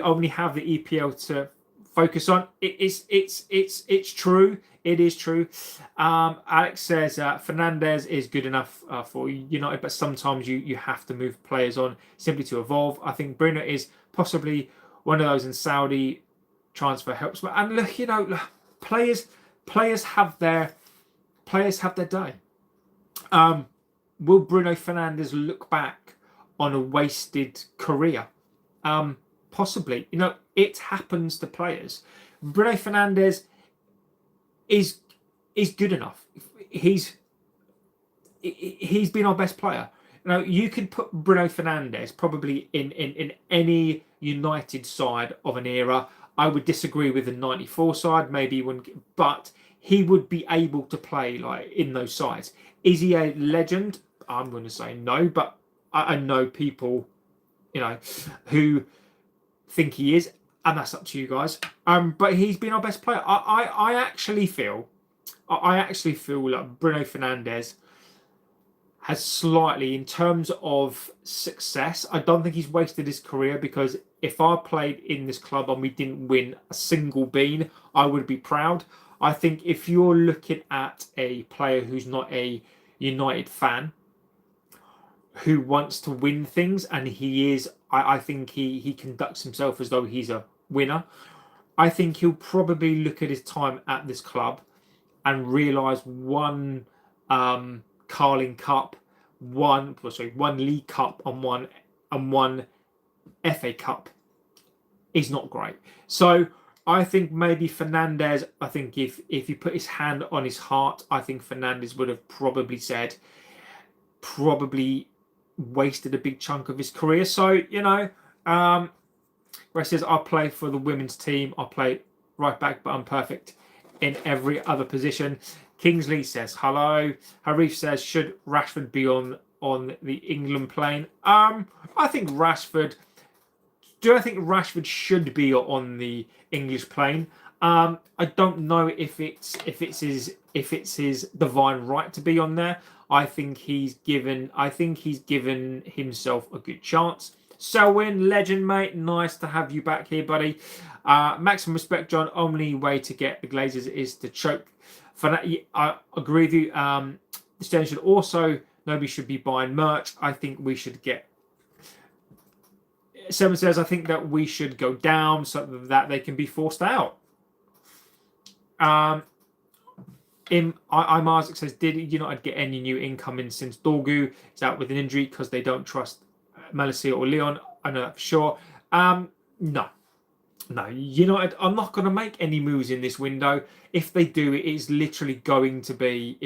only have the EPL to focus on. It's true. It is true. Alex says Fernandes is good enough for United, but sometimes you have to move players on simply to evolve. I think Bruno is possibly one of those, in Saudi transfer helps. And look, players have their day. Will Bruno Fernandes look back on a wasted career? Possibly. It happens to players. Bruno Fernandes is good enough. He's been our best player. You could put Bruno Fernandes probably in any United side of an era. I would disagree with the 94 side, but he would be able to play like in those sides. Is he a legend? I'm going to say no, but I know people, who think he is, and that's up to you guys. But he's been our best player. I actually feel like Bruno Fernandes has slightly, in terms of success, I don't think he's wasted his career, because if I played in this club and we didn't win a single bean, I would be proud. I think if you're looking at a player who's not a United fan, who wants to win things, and he is, I think he conducts himself as though he's a winner. I think he'll probably look at his time at this club and realise one Carling Cup, one League Cup, and one FA Cup is not great. So I think maybe Fernandes, I think if he put his hand on his heart, I think Fernandes would have probably wasted a big chunk of his career. So, where he says, I'll play for the women's team. I'll play right back, but I'm perfect in every other position. Kingsley says, hello. Harif says, should Rashford be on the England plane? I think Rashford should be on the English plane? I don't know if it's his divine right to be on there. I think he's given himself a good chance. Selwyn, legend, mate. Nice to have you back here, buddy. Maximum respect, John. Only way to get the Glazers is to choke For that, I agree with you. The stadium should also, nobody should be buying merch. I think we should get. Someone says, I think that we should go down so that they can be forced out. Isaac says, did United get any new incoming since Dorgu is out with an injury because they don't trust Marseille or Lyon? I know that for sure. No. United are not going to make any moves in this window. If they do, it is literally going to be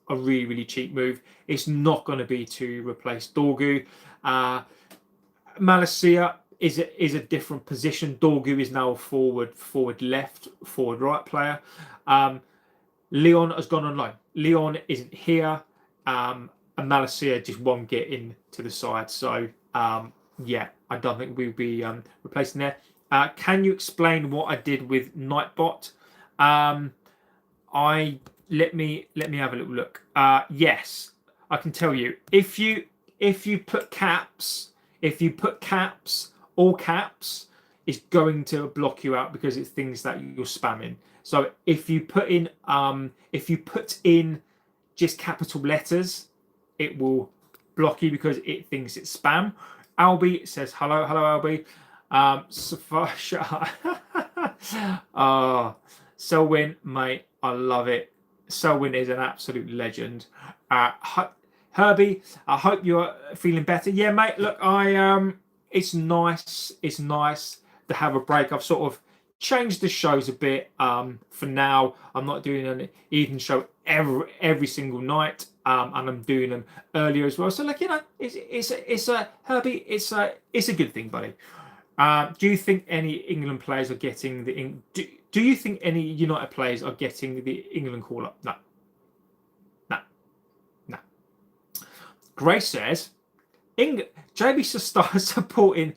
a really, really cheap move. It's not going to be to replace Dorgu. Malacia is a different position. Dorgu is now a forward left, forward right player. Leon has gone on loan. Leon isn't here, and Malacia just won't get into the side. So yeah, I don't think we'll be replacing there. Can you explain what I did with Nightbot? Let me have a little look. Yes, I can tell you. If you put caps, all caps, it's going to block you out because it's things that you're spamming. So if you put in just capital letters, it will block you because it thinks it's spam. Albie says hello, Albie. Selwyn, mate, I love it. Selwyn is an absolute legend. Herbie, I hope you're feeling better. Yeah, mate. Look, it's nice. It's nice to have a break. I've sort of changed the shows a bit. For now, I'm not doing an evening show every single night, and I'm doing them earlier as well. So, like, it's a Herbie. It's a good thing, buddy. Do you think any England players are getting the? Do you think any United players are getting the England call up? No. Grace says, JB started supporting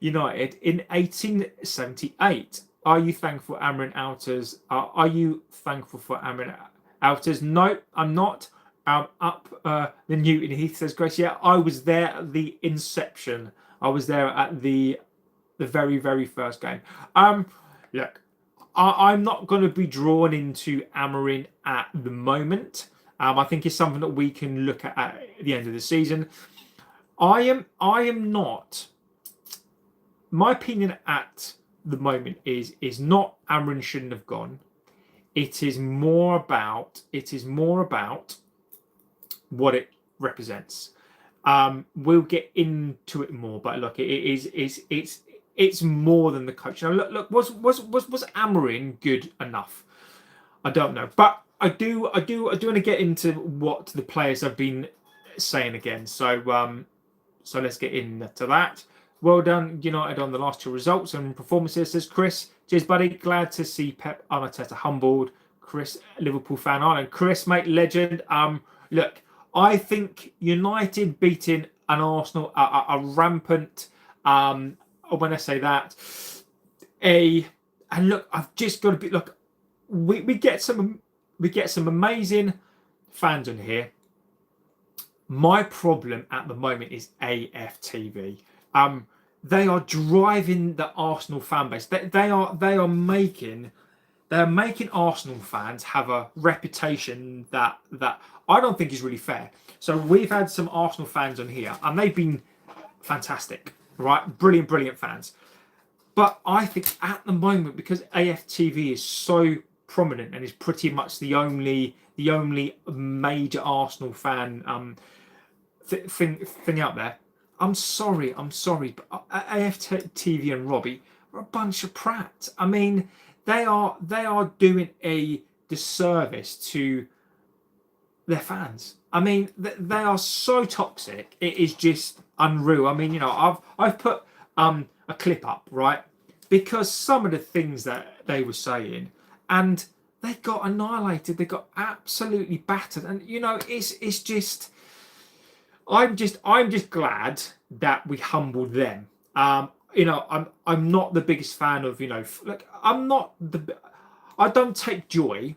United in 1878. Are you thankful for Amorim outers? Are you thankful for Amorim outers? No, I'm not. Up the Newton Heath says, Grace, yeah, I was there at the inception. I was there at the very, very first game. Look, I'm not going to be drawn into Amorim at the moment. I think it's something that we can look at the end of the season. I am not. My opinion at the moment is not Amorim shouldn't have gone. It is more about what it represents. We'll get into it more, but look, it's more than the coach. Now, look, was Amorim good enough? I don't know, but I do want to get into what the players have been saying again. So let's get into that. Well done, United, on the last two results and performances, says Chris. Cheers, buddy. Glad to see Pep Arteta humbled. Chris, Liverpool fan, Ireland. Chris, mate, legend. Look, I think United beating an Arsenal, a rampant. When I say that, and look, I've just got to be look. We get some amazing fans on here. My problem at the moment is AFTV. They are driving the Arsenal fan base. They are making Arsenal fans have a reputation that I don't think is really fair. So we've had some Arsenal fans on here, and they've been fantastic, right? Brilliant fans. But I think at the moment, because AFTV is so prominent and is pretty much the only major Arsenal fan thing out there. I'm sorry, but AFTV and Robbie are a bunch of prats. I mean, they are doing a disservice to their fans. I mean, they are so toxic. It is just unreal. I mean, I've put a clip up, right? Because some of the things that they were saying, and they got annihilated. They got absolutely battered. And it's just, I'm just glad that we humbled them. I'm not the biggest fan of look. I don't take joy.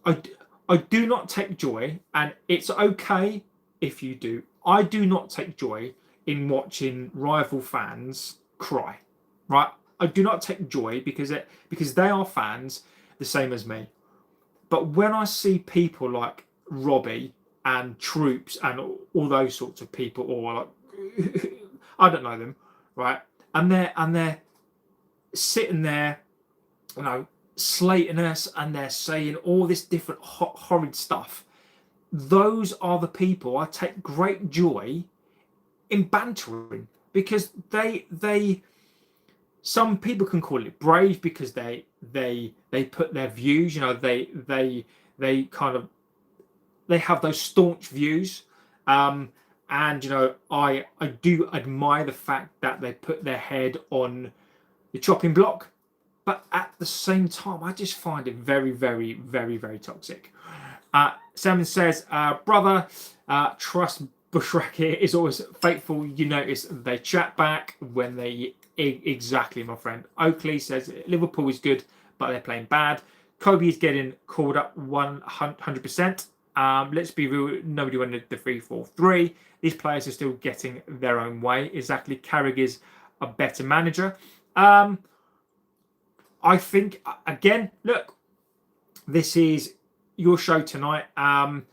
I do not take joy, and it's okay if you do. I do not take joy in watching rival fans cry, right? I do not take joy because they are fans the same as me. But when I see people like Robbie and Troops and all those sorts of people, or like I don't know them, right? And they're sitting there, you know, slating us, and they're saying all this different horrid stuff. Those are the people I take great joy in bantering, because they some people can call it brave because they put their views, you know, they kind of, they have those staunch views, and you know, I do admire the fact that they put their head on the chopping block, but at the same time I just find it very, very, very, very toxic. Simon says, brother, trust Bushrak is always faithful. You notice they chat back when they... Exactly, my friend. Oakley says Liverpool is good, but they're playing bad. Kobe is getting called up 100%. Let's be real, nobody wanted the 3-4-3. These players are still getting their own way. Exactly, Carrick is a better manager. I think, again, look, this is your show tonight. I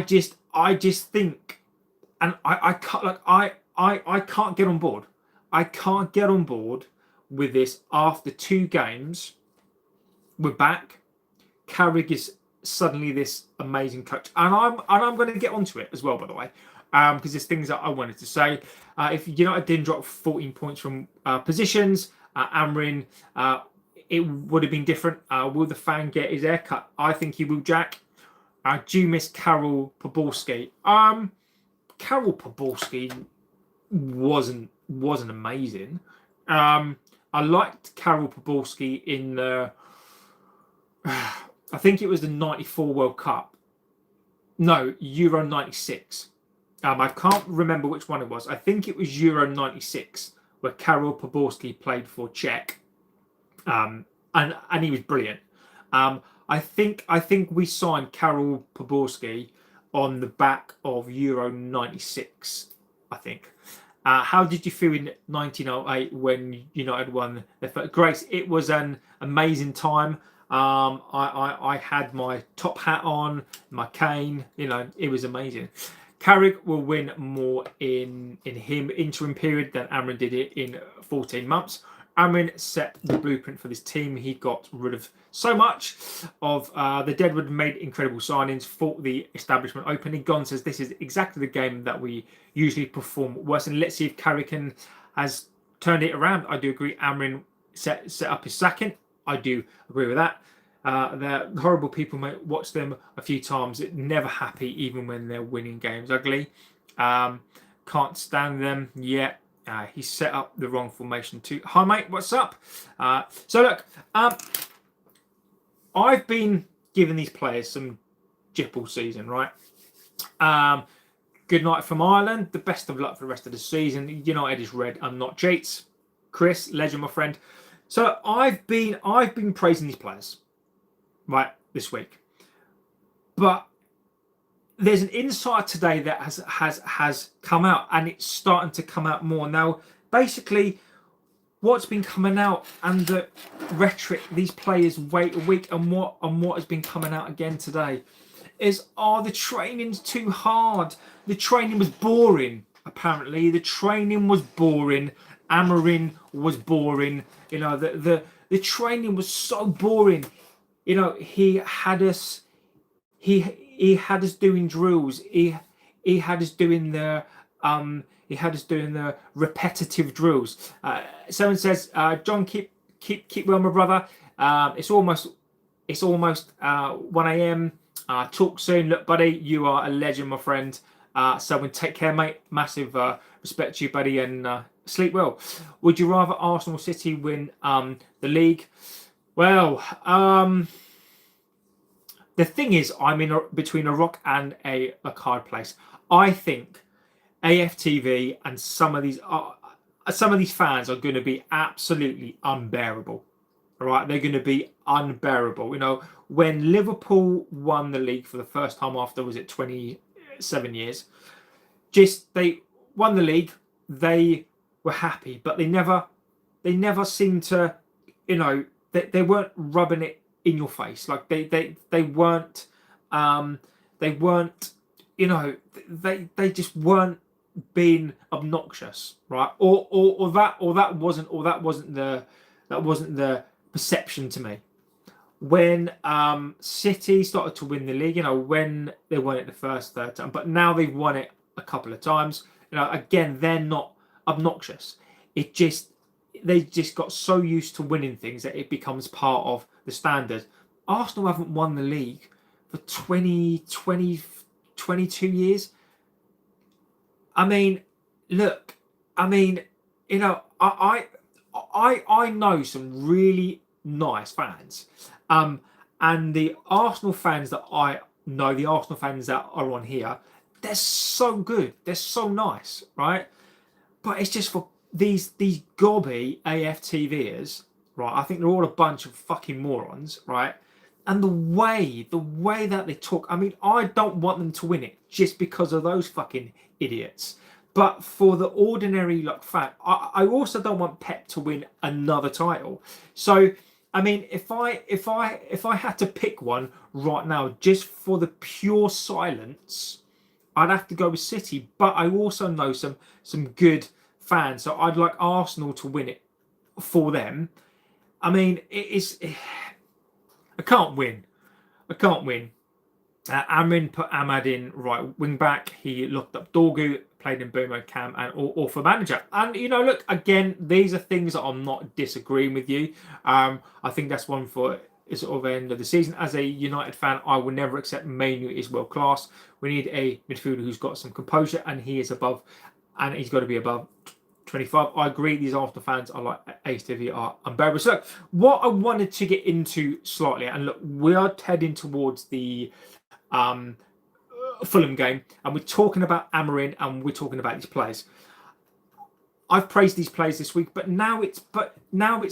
just think, and I can't, like, I can't get on board. I can't get on board with this. After 2 games, we're back. Carrick is suddenly this amazing coach, and I'm going to get onto it as well, by the way, because there's things that I wanted to say. If United didn't drop 14 points from positions, Amorim, it would have been different. Will the fan get his haircut? I think he will, Jack. Do you miss Karol Poborski? Karol Poborski wasn't amazing. I liked Karol Poborski in the I think it was the 94 World Cup. No, Euro 96. I can't remember which one it was. I think it was Euro 96 where Karol Poborski played for Czech. And he was brilliant. I think we signed Karol Poborski on the back of Euro 96, I think. How did you feel in 1908 when United won their first? Grace, it was an amazing time. I had my top hat on, my cane, it was amazing. Carrick will win more in him interim period than Amorim did it in 14 months. Amorim set the blueprint for this team. He got rid of so much of the Deadwood, made incredible signings, fought the establishment openly. Gon says this is exactly the game that we usually perform worse. And let's see if Carrick has turned it around. I do agree. Amorim set up his second. I do agree with that. They're horrible people, mate. Watch them a few times. Never happy, even when they're winning games. Ugly. Can't stand them yet. He set up the wrong formation too. Hi, mate. What's up? So look, I've been giving these players some jip all season, right? Good night from Ireland. The best of luck for the rest of the season. United is red. I'm not cheats. Chris, legend, my friend. So I've been praising these players, right, this week. But there's an insight today that has come out, and it's starting to come out more now. Basically, what's been coming out and the rhetoric these players wait a week, and what has been coming out again today is, the training's too hard. The training was boring. Apparently, the training was boring. Amorim was boring. The training was so boring. He had us doing drills. He had us doing the repetitive drills. Someone says, John, keep well, my brother. It's almost 1 a.m. Talk soon. Look, buddy, you are a legend, my friend. Someone, take care, mate. Massive respect to you, buddy, and sleep well. Would you rather Arsenal City win the league? Well, the thing is, I'm in between a rock and a hard place. I think AFTV and some of these fans are going to be absolutely unbearable. All right, they're going to be unbearable. When Liverpool won the league for the first time after, was it 27 years? They won the league. They were happy, but they never seemed to, they weren't rubbing it in your face. Like they weren't they weren't, you know, they just weren't being obnoxious, right? Or that wasn't the perception to me. When City started to win the league, you know, when they won it the first third time, but now they've won it a couple of times. You know, again, they're not obnoxious. It just they just got so used to winning things that it becomes part of the standard. Arsenal haven't won the league for 22 years. I mean, look, I mean, you know, I know some really nice fans. And the Arsenal fans that I know, the Arsenal fans that are on here, they're so good. They're so nice, right? But it's just for these gobby AFTVers, right? I think they're all a bunch of fucking morons, right? And the way that they talk, I mean, I don't want them to win it just because of those fucking idiots. But for the ordinary like fan, I also don't want Pep to win another title. So, I mean, if I had to pick one right now, just for the pure silence, I'd have to go with City. But I also know some good fans, so I'd like Arsenal to win it for them. I mean, I can't win. Amorim put Ahmad in right wing back. He looked up Dorgu, played in Bumo Cam, and all for manager. And you know, look, again, these are things that I'm not disagreeing with you. I think that's one for sort of end of the season. As a United fan, I will never accept Manu is world class. We need a midfielder who's got some composure, and he is above, and he's got to be above 25. I agree. These Arsenal fans are like AFTV are unbearable. So look, what I wanted to get into slightly, and look, we are heading towards the Fulham game, and we're talking about Amorim, and we're talking about these players. I've praised these players this week, but now it's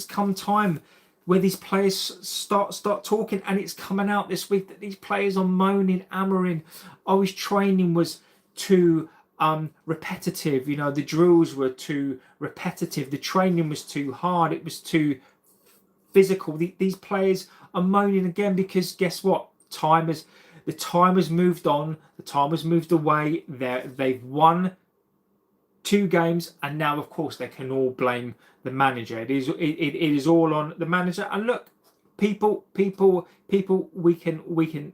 come time where these players start talking, and it's coming out this week that these players are moaning Amorim. Oh, his training was too repetitive. You know, the drills were too repetitive. The training was too hard. It was too physical. These players are moaning again because guess what? The time has moved on. The time has moved away. They've won 2 games, and now, of course, they can all blame the manager. It is all on the manager. And look, people, we can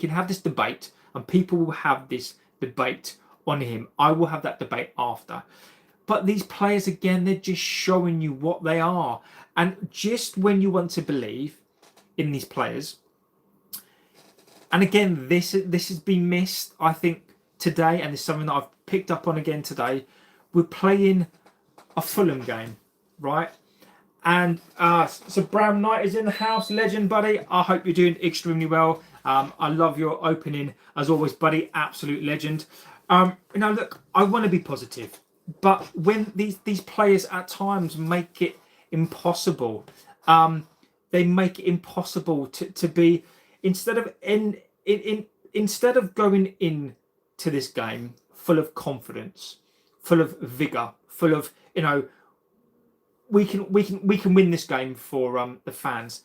have this debate, and people will have this debate on him. I will have that debate after. But these players, again, they're just showing you what they are. And just when you want to believe in these players, and again, this has been missed, I think, today, and it's something that I've picked up on again today. We're playing a Fulham game, right? And so Brown Knight is in the house, legend, buddy. I hope you're doing extremely well. I love your opening, as always, buddy. Absolute legend. Now, look, I want to be positive, but when these players at times make it impossible, they make it impossible to be. Instead of going into this game full of confidence, full of vigor, full of, you know, we can win this game for the fans.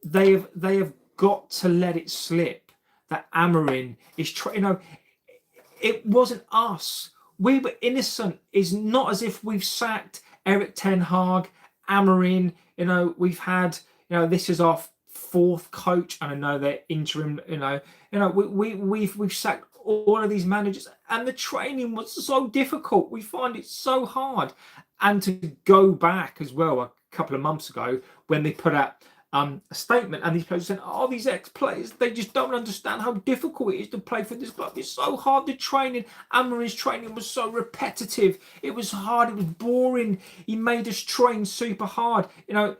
They have got to let it slip that Amorim is you know, it wasn't us. We were innocent. It's not as if we've sacked Eric Ten Hag, Amorim. You know, we've had, you know, this is our 4th coach, and I know they're interim. You know, we've sacked all of these managers, and the training was so difficult. We find it so hard. And to go back as well a couple of months ago when they put out a statement, and these players saying, "Oh, these ex-players, they just don't understand how difficult it is to play for this club. It's so hard. The training, Amorim's training was so repetitive. It was hard. It was boring. He made us train super hard." You know.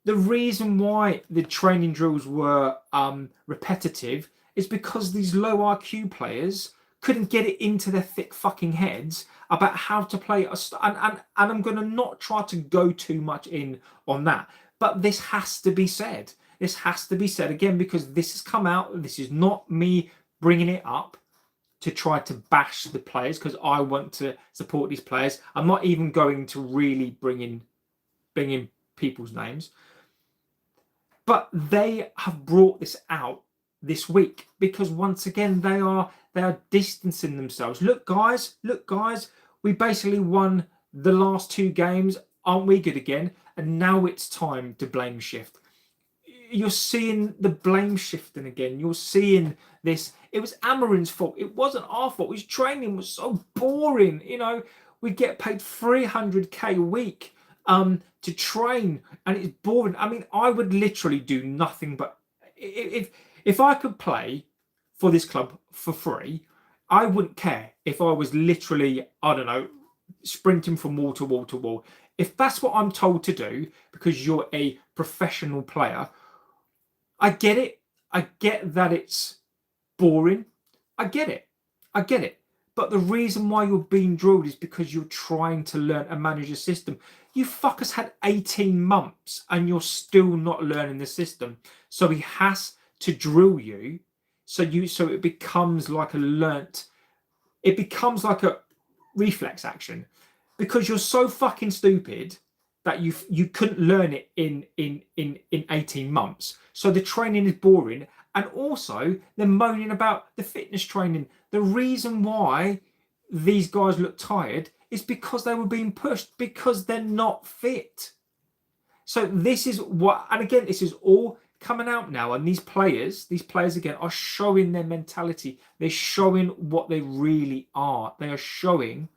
The reason why the training drills were repetitive is because these low IQ players couldn't get it into their thick fucking heads about how to play. And I'm going to not try to go too much in on that. But this has to be said. This has to be said again, because this has come out. This is not me bringing it up to try to bash the players, because I want to support these players. I'm not even going to really bring in people's names. But they have brought this out this week because once again they are distancing themselves. Look, guys, we basically won the last 2 games. Aren't we good again? And now it's time to blame shift. You're seeing the blame shifting again. You're seeing this. It was Amorim's fault. It wasn't our fault. His training was so boring. We get paid 300k a week to train, and it's boring. I mean, I would literally do nothing but if I could play for this club for free, I wouldn't care if I was literally, I don't know, sprinting from wall to wall to wall. If that's what I'm told to do because you're a professional player, I get it. I get that it's boring. I get it. But the reason why you're being drilled is because you're trying to learn a manager system. You fuckers had 18 months and you're still not learning the system. So he has to drill you so it becomes like a reflex action, because you're so fucking stupid that you couldn't learn it in 18 months. So the training is boring, and also they're moaning about the fitness training. The reason why these guys look tired is because they were being pushed, because they're not fit. So this is what, and again, this is all coming out now, and these players again are showing their mentality. They're showing what they really are. They are showing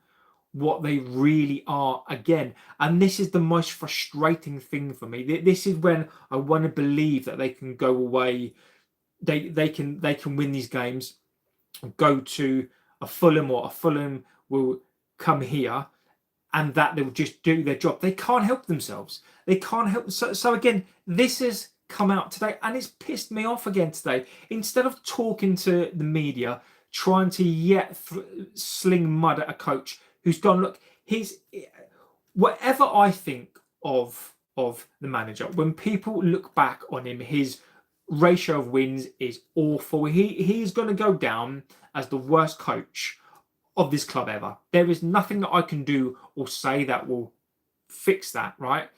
what they really are again, and this is the most frustrating thing for me. This is when I want to believe that they can go away. They can win these games, go to a Fulham, or a Fulham will come here, and that they'll just do their job. They can't help themselves. They can't help. So again, this has come out today, and it's pissed me off again today. Instead of talking to the media, trying to sling mud at a coach who's gone, look, whatever I think of the manager, when people look back on him, his ratio of wins is awful. He's going to go down as the worst coach of this club ever. There is nothing that I can do or say that will fix that, right?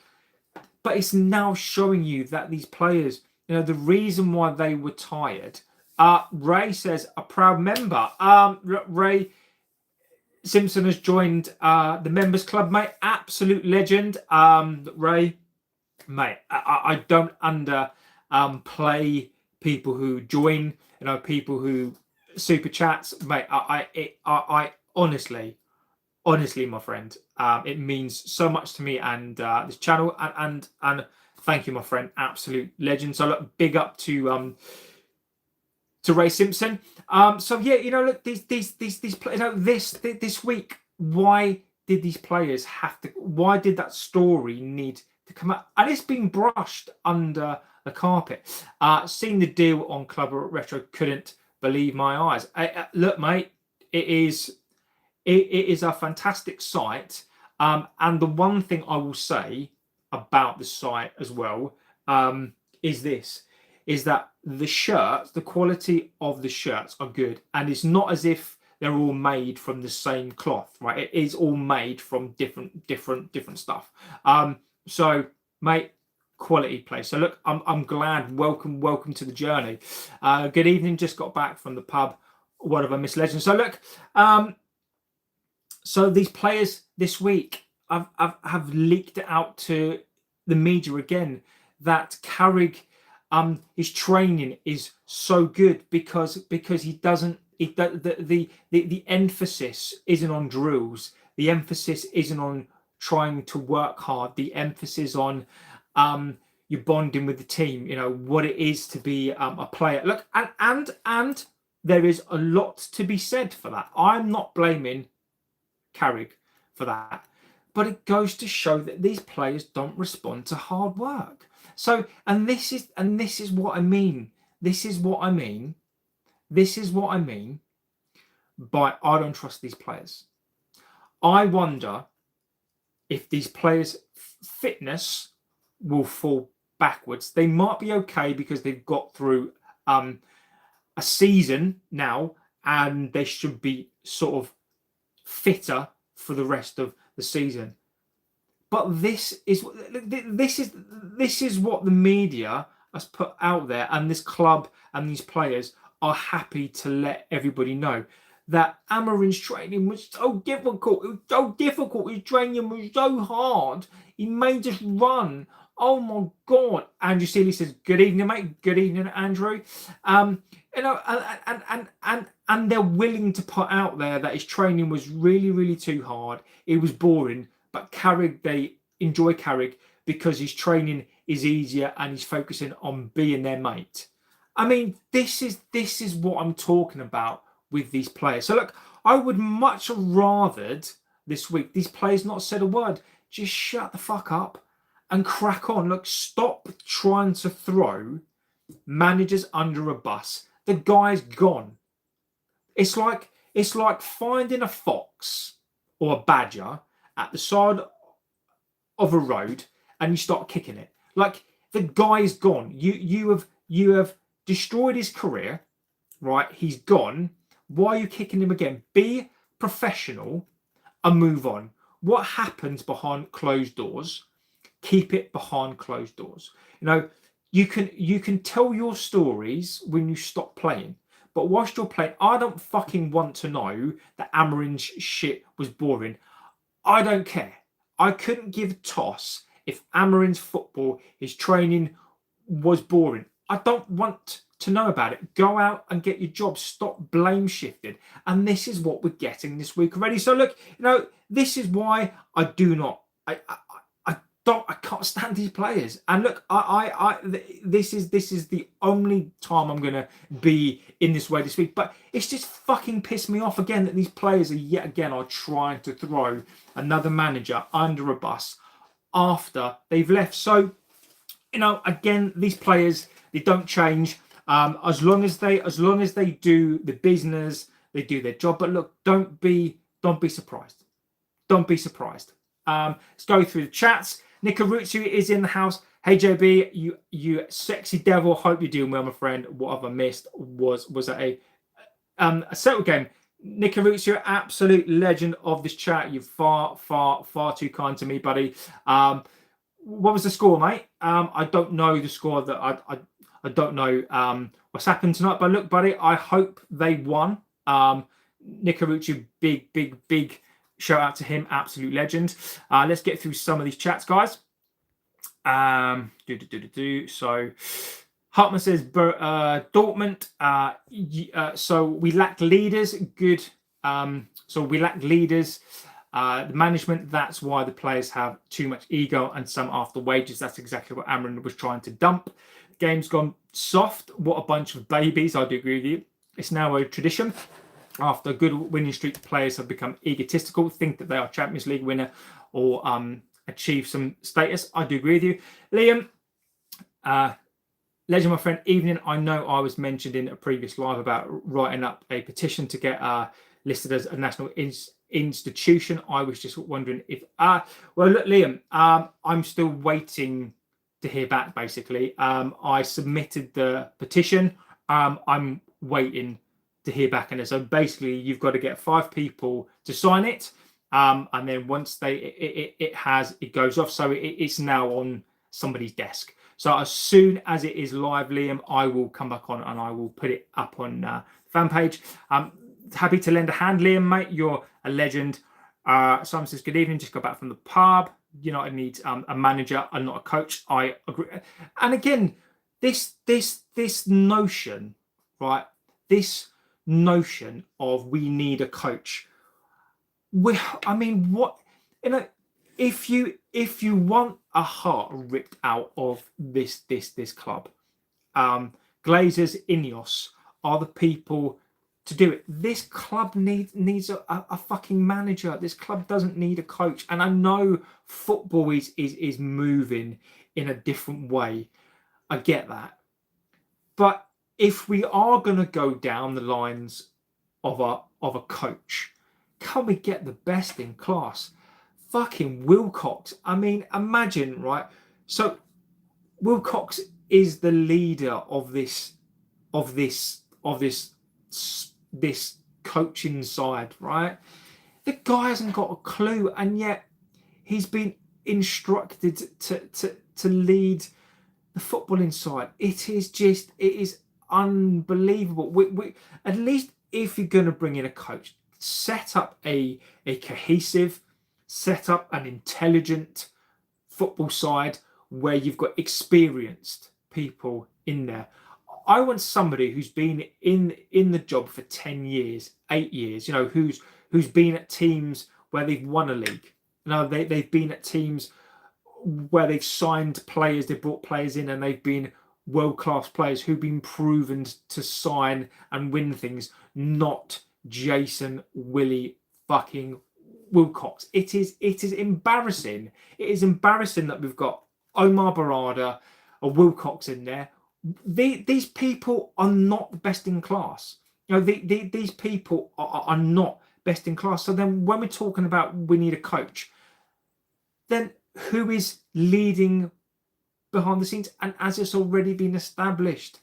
But it's now showing you that these players, the reason why they were tired. Ray says, a proud member. Ray Simpson has joined the members club, mate. Absolute legend. Ray, mate, I don't play people who join, people who super chats, mate. I honestly, my friend, it means so much to me and this channel, and thank you, my friend. Absolute legend. So look, big up to Ray Simpson. So yeah, look, these this week, why did these players have to? Why did that story need to come out? And it's been brushed under the carpet. Seeing the deal on Club Retro, couldn't believe my eyes. Look, mate, it is a fantastic site. And the one thing I will say about the site as well is that the shirts, the quality of the shirts are good, and it's not as if they're all made from the same cloth, right? It is all made from different stuff. So, mate, quality place. So look, I'm glad. Welcome to the journey. Good evening. Just got back from the pub. What have I missed, legend? So look, so these players this week have leaked it out to the media again that Carrick, his training is so good because he doesn't. The emphasis isn't on drills. The emphasis isn't on trying to work hard. The emphasis on you're bonding with the team. What it is to be a player. Look, and there is a lot to be said for that. I'm not blaming Carrick for that, but it goes to show that these players don't respond to hard work. So, and this is what I mean. This is what I mean by I don't trust these players. I wonder if these players' fitness will fall backwards. They might be okay because they've got through a season now, and they should be sort of fitter for the rest of the season. But this is what the media has put out there, and this club and these players are happy to let everybody know that Amorim's training was so difficult. It was so difficult. His training was so hard. He made us run. Oh my God. Andrew Seeley says, good evening, mate. Good evening, Andrew. You know, and they're willing to put out there that his training was really, really too hard. It was boring. But Carrick, they enjoy Carrick because his training is easier and he's focusing on being their mate. I mean, this is what I'm talking about with these players. So look, I would much rather this week these players not said a word. Just shut the fuck up and crack on. Look, stop trying to throw managers under a bus. The guy's gone. It's like finding a fox or a badger at the side of a road and you start kicking it. Like, the guy's gone. You have destroyed his career, right? He's gone. Why are you kicking him again? Be professional and move on. What happens behind closed doors, keep it behind closed doors. You know, you can tell your stories when you stop playing. But whilst you're playing, I don't fucking want to know that Amorim's shit was boring. I don't care. I couldn't give a toss if Amorim's football, his training was boring. I don't want to know about it. Go out and get your job. Stop blame shifting. And this is what we're getting this week already. So look, you know, this is why I can't stand these players. And look, this is the only time I'm gonna be in this way this week. But it's just fucking pissed me off again that these players are trying to throw another manager under a bus after they've left. So, you know, again, these players, they don't change. As long as they do the business, they do their job. But look, don't be surprised. Don't be surprised. Let's go through the chats. Nikarutsu is in the house. Hey JB, you sexy devil. Hope you're doing well, my friend. What have I missed? Was that a settled game? Nikarutsu, absolute legend of this chat. You're far too kind to me, buddy. What was the score, mate? I don't know the score. That I don't know what's happened tonight. But look, buddy, I hope they won. Nikarutsu, big shout out to him, absolute legend. Let's get through some of these chats, guys. So Hartman says Dortmund. So we lack leaders. Good. So we lack leaders. The management. That's why the players have too much ego and some after wages. That's exactly what Amorim was trying to dump. Game's gone soft. What a bunch of babies. I do agree with you. It's now a tradition. After a good winning streak, players have become egotistical, think that they are Champions League winner or achieve some status. I do agree with you. Liam, legend, my friend, evening. I know I was mentioned in a previous live about writing up a petition to get listed as a national institution. I was just wondering if... well, look, Liam, I'm still waiting to hear back, basically. I submitted the petition. I'm waiting to hear back on it. So basically, you've got to get 5 people to sign it, and then once it goes off. So it's now on somebody's desk. So as soon as it is live, Liam, I will come back on and I will put it up on fan page. Happy to lend a hand, Liam, mate. You're a legend. Simon says, good evening. Just got back from the pub. United needs a manager and not a coach. I agree. And again, this notion, right? This notion of we need a coach. I mean, what, you know, if you want a heart ripped out of this club, Glazers, Ineos are the people to do it. This club needs a fucking manager. This club doesn't need a coach. And I know football is moving in a different way. I get that. But if we are going to go down the lines of a coach, can we get the best in class? Fucking Wilcox. I mean, imagine, right? So Wilcox is the leader of this coaching side, right? The guy hasn't got a clue, and yet he's been instructed to lead the football inside, it is unbelievable. We at least if you're going to bring in a coach, set up a cohesive, set up an intelligent football side where you've got experienced people in there. I want somebody who's been in the job for 10 years, 8 years, who's been at teams where they've won a league. They've been at teams where they've signed players, they've brought players in, and they've been world-class players who've been proven to sign and win things, not Jason Willie fucking Wilcox. It is embarrassing. It is embarrassing that we've got Omar Barada or Wilcox in there. These people are not best in class. These people are not best in class. So then when we're talking about we need a coach, then who is leading behind the scenes? And as it's already been established,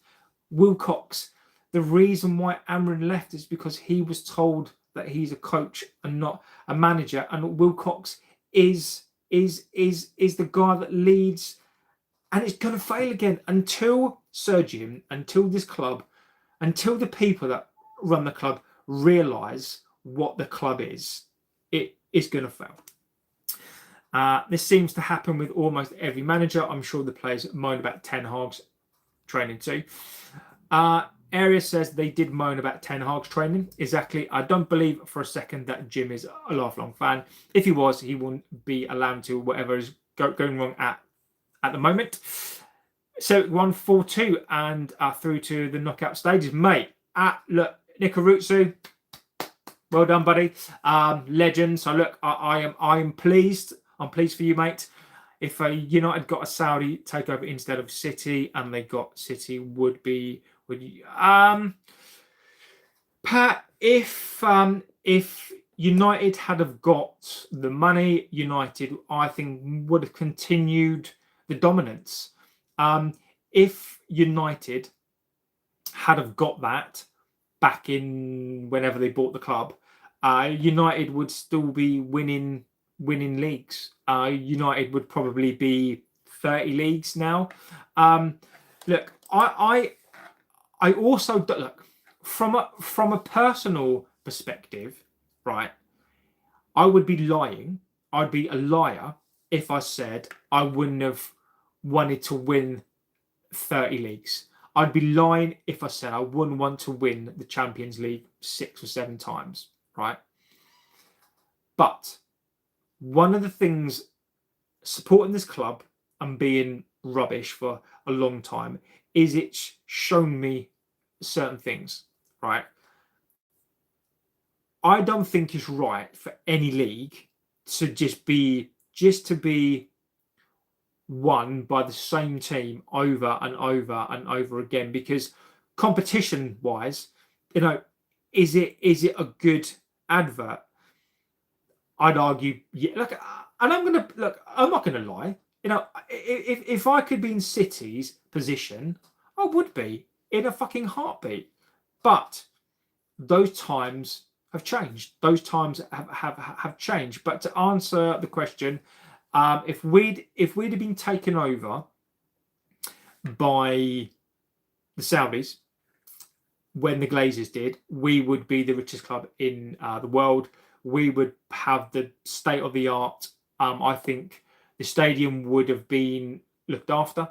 Wilcox, the reason why Amorim left is because he was told that he's a coach and not a manager. And Wilcox is the guy that leads, and it's going to fail again until Sergium, until this club, until the people that run the club realise what the club is. It is going to fail. This seems to happen with almost every manager. I'm sure the players moan about Ten Hag's training too. Arias says they did moan about Ten Hag's training. Exactly. I don't believe for a second that Jim is a lifelong fan. If he was, he wouldn't be allowed to whatever is going wrong at the moment. So 1-4-2 and through to the knockout stages, mate. Look, Nikarutsu, well done, buddy. Legend. So look, I am pleased. I'm pleased for you, mate. If United got a Saudi takeover instead of City, and they got City, Pat, if United had have got the money, United, I think, would have continued the dominance. If United had have got that back in whenever they bought the club, United would still be winning leagues. United would probably be 30 leagues now. Look, I also look from a personal perspective, right? I would be lying. I'd be a liar if I said I wouldn't have wanted to win 30 leagues. I'd be lying if I said I wouldn't want to win the Champions League 6 or 7 times, right? But one of the things supporting this club and being rubbish for a long time is it's shown me certain things, right? I don't think it's right for any league to just be won by the same team over and over and over again, because competition wise, is it a good advert? I'd argue, yeah. Look, and I'm not gonna lie. If I could be in City's position, I would be in a fucking heartbeat. But those times have changed. Those times have changed. But to answer the question, if we'd have been taken over by the Saudis when the Glazers did, we would be the richest club in the world. We would have the state of the art. I think the stadium would have been looked after.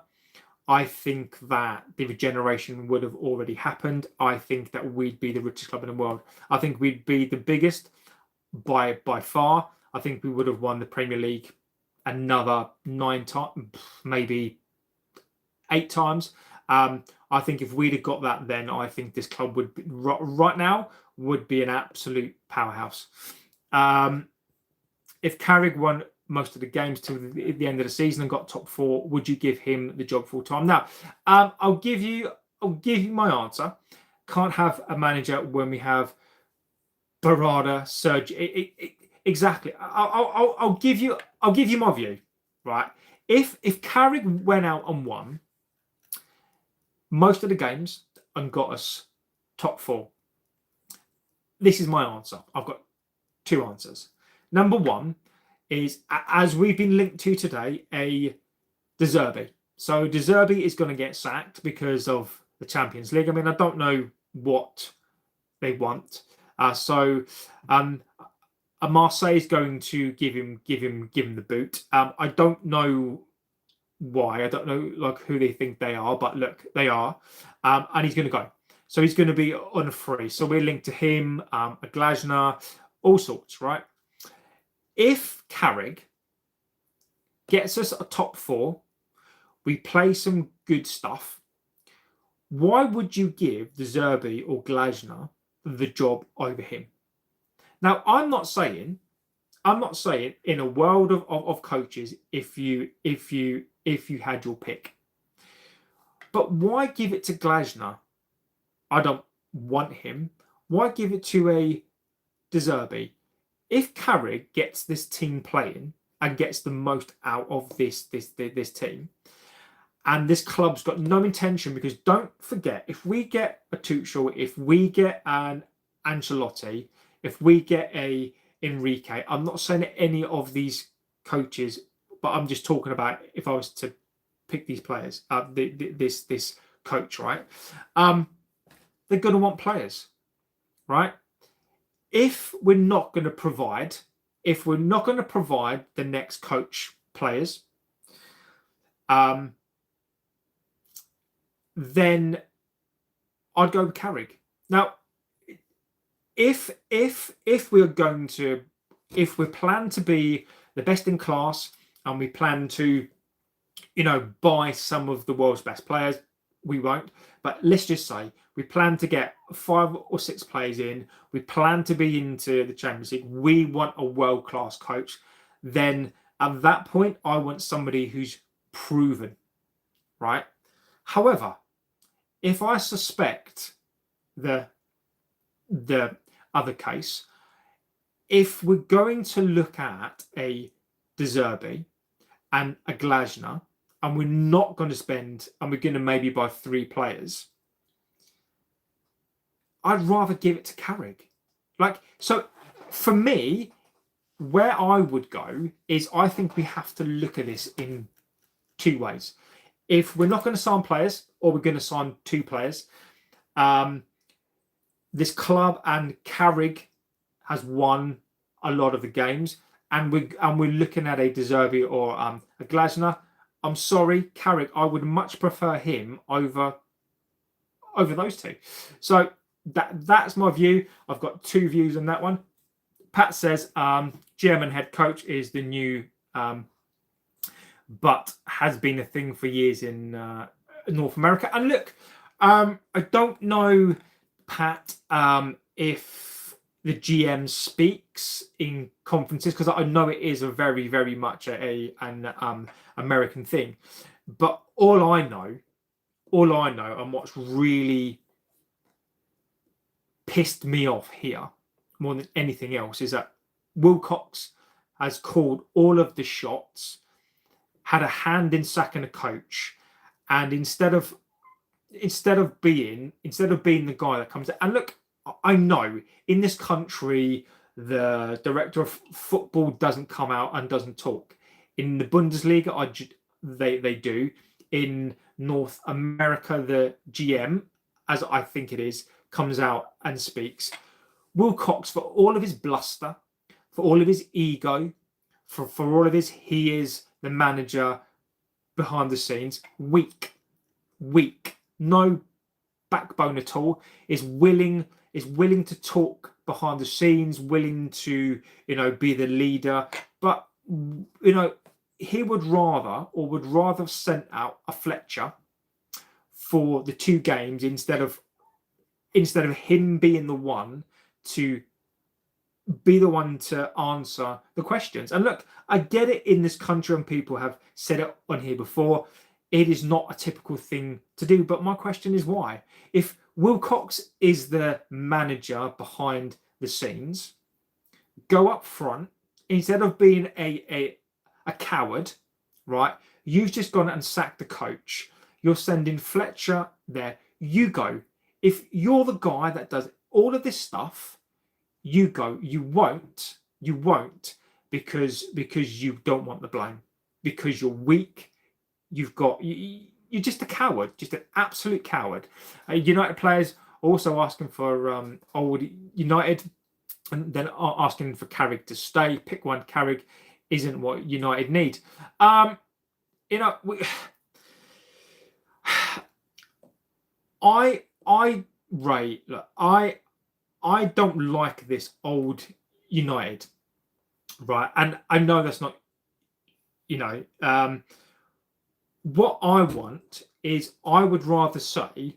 I think that the regeneration would have already happened. I think that we'd be the richest club in the world. I think we'd be the biggest by far. I think we would have won the Premier League another 9 times, maybe 8 times. I think if we'd have got that, then I think this club would be, right now would be an absolute powerhouse. If Carrick won most of the games to the end of the season and got top 4, would you give him the job full time? Now, I'll give you my answer. Can't have a manager when we have Barada, Serge. Exactly. I'll give you my view. Right. If Carrick went out and won most of the games and got us top 4, this is my answer. I've got 2 answers. Number 1 is, as we've been linked to today, a De Zerbi. So De Zerbi is going to get sacked because of the Champions League. I mean, I don't know what they want. Marseille is going to give him the boot. I don't know why. I don't know like who they think they are, but look, they are, and he's going to go. So he's going to be on a free. So we're linked to him, a Glasner, all sorts, right? If Carrick gets us a top 4, we play some good stuff. Why would you give De Zerbi or Glasner the job over him? Now, I'm not saying in a world of coaches, if you had your pick, but why give it to Glasner? I don't want him. Why give it to a De Zerbi? If Carrick gets this team playing and gets the most out of this team, and this club's got no intention, because don't forget, if we get a Tuchel, if we get an Ancelotti, if we get a Enrique, I'm not saying that any of these coaches, but I'm just talking about if I was to pick these players, this coach, right? They're going to want players, right? If we're not going to provide the next coach players, then I'd go with Carrick. Now, if we plan to be the best in class, and we plan to, buy some of the world's best players, we won't. But let's just say we plan to get 5 or 6 players in. We plan to be into the Champions League. We want a world-class coach. Then at that point, I want somebody who's proven, right? However, if I suspect the other case, if we're going to look at a De Zerbi and a Glasner, and we're not going to spend, and we're going to maybe buy 3 players, I'd rather give it to Carrick. So for me, where I would go is, I think we have to look at this in 2 ways. If we're not going to sign players, or we're going to sign 2 players, this club and Carrick has won a lot of the games, and we're looking at a De Zerbi or a Glasner. I'm sorry, Carrick, I would much prefer him over those 2. So that's my view. I've got 2 views on that one. Pat says German head coach is the new, but has been a thing for years in North America. And look, I don't know, Pat, if the GM speaks in conferences, because I know it is a very, very much an American thing. But all I know, and what's really pissed me off here more than anything else, is that Wilcox has called all of the shots, had a hand in sacking a coach, and instead of being the guy that comes in, and look, I know in this country the director of football doesn't come out and doesn't talk. In the Bundesliga, they do. In North America, the GM, as I think it is, comes out and speaks. Wilcox, for all of his bluster, for all of his ego, for all of his, he is the manager behind the scenes, weak, no backbone at all, is willing to talk behind the scenes, willing to, be the leader. But, he would rather have sent out a Fletcher for the 2 games instead of him being the one to answer the questions. And look, I get it in this country, and people have said it on here before, it is not a typical thing to do. But my question is, why? If Wilcox is the manager behind the scenes, go up front instead of being a coward, right? You've just gone and sacked the coach. You're sending Fletcher there. You go. If you're the guy that does all of this stuff, you go. You won't, because you don't want the blame, because you're weak. you're just a coward, just an absolute coward. United players also asking for old United, and then asking for Carrick to stay. Pick one. Carrick isn't what United need. You know, look, I don't like this old United, right? And I know that's not, what I want is, I would rather say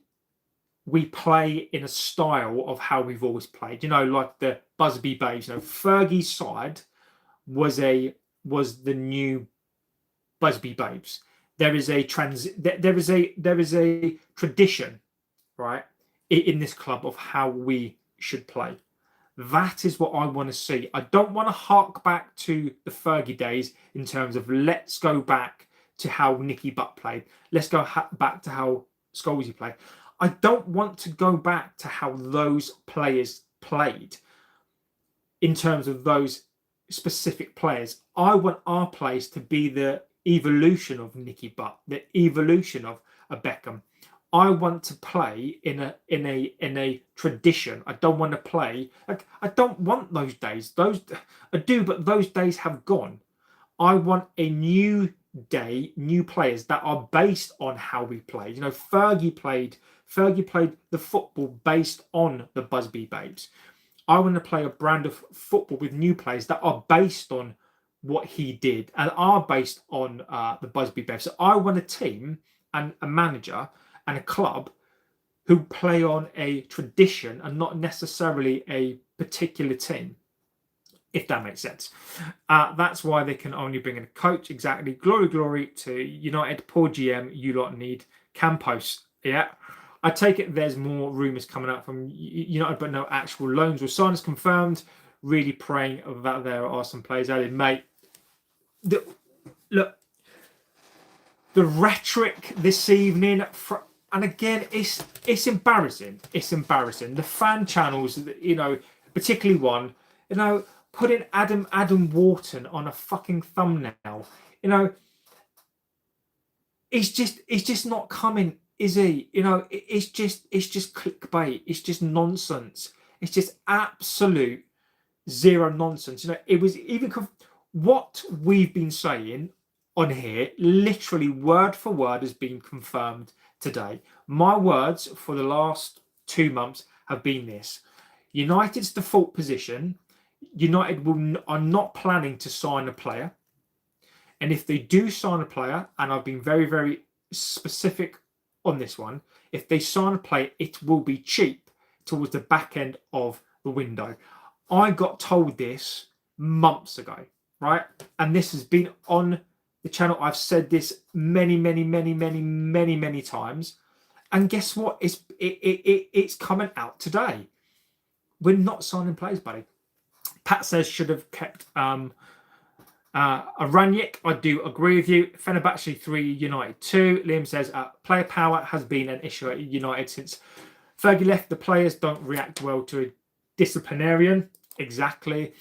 we play in a style of how we've always played. Like the Busby Babes. Fergie's side was the new Busby Babes. There is a tradition, right, in this club of how we should play. That is what I want to see. I don't want to hark back to the Fergie days in terms of, let's go back to how Nicky Butt played. Let's go back to how Scholesy played. I don't want to go back to how those players played in terms of those specific players. I want our players to be the evolution of Nicky Butt, the evolution of a Beckham. I want to play in a tradition. I don't want to play I don't want those days. I do, but those days have gone. I want a new day, new players that are based on how we played. Fergie played the football based on the Busby Babes. I want to play a brand of football with new players that are based on what he did and are based on the Busby Babes. So I want a team and a manager and a club who play on a tradition and not necessarily a particular team, if that makes sense. That's why they can only bring in a coach. Exactly. Glory to United. Poor GM. You lot need Campos. Yeah. I take it there's more rumours coming out from United, but no actual loans or signings confirmed. Really praying that there are some players added. Mate, look, the rhetoric this evening, and again, it's embarrassing. It's embarrassing. The fan channels, particularly one, putting Adam Wharton on a fucking thumbnail. It's just not coming, is he? It's just clickbait. It's just nonsense. It's just absolute zero nonsense. It was even what we've been saying on here, literally word for word, has been confirmed today. My words for the last 2 months have been this: United's default position, United are not planning to sign a player. And if they do sign a player, and I've been very, very specific on this one, if they sign a player, it will be cheap towards the back end of the window. I got told this months ago, right? And this has been on the channel. I've said this many times. And guess what? It's coming out today. We're not signing players, buddy. Pat says should have kept Aranyik. I do agree with you. Fenerbahce 3, United 2. Liam says player power has been an issue at United since Fergie left. The players don't react well to a disciplinarian. Exactly.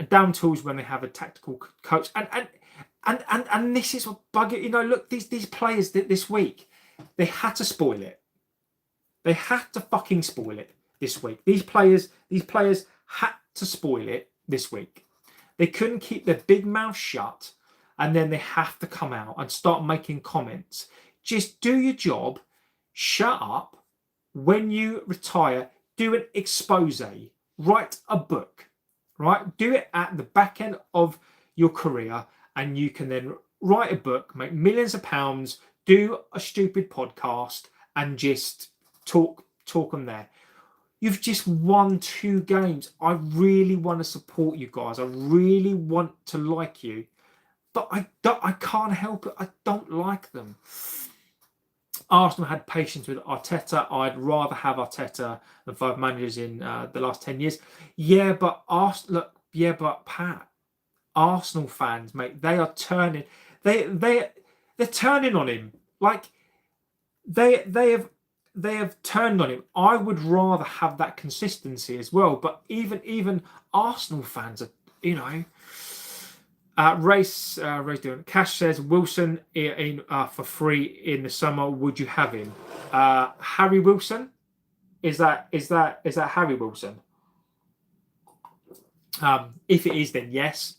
Down tools when they have a tactical coach. And this is what bug it. Look, these players this week, they had to spoil it. They had to fucking spoil it this week. These players had to spoil it this week. They couldn't keep their big mouth shut, and then they have to come out and start making comments. Just do your job. Shut up. When you retire, do an expose. Write a book. Right? Do it at the back end of your career, and you can then write a book, make millions of pounds, do a stupid podcast, and just talk on there. You've just won 2 games. I really want to support you guys. I really want to like you, but I can't help it. I don't like them. Arsenal had patience with Arteta. I'd rather have Arteta than 5 managers in the last 10 years. Yeah, but Pat, Arsenal fans, mate, they are turning. They're turning on him. Like they have turned on him. I would rather have that consistency as well. But even Arsenal fans are, Race doing. Cash says Wilson in for free in the summer. Would you have him? Harry Wilson? Is that Harry Wilson? If it is, then yes.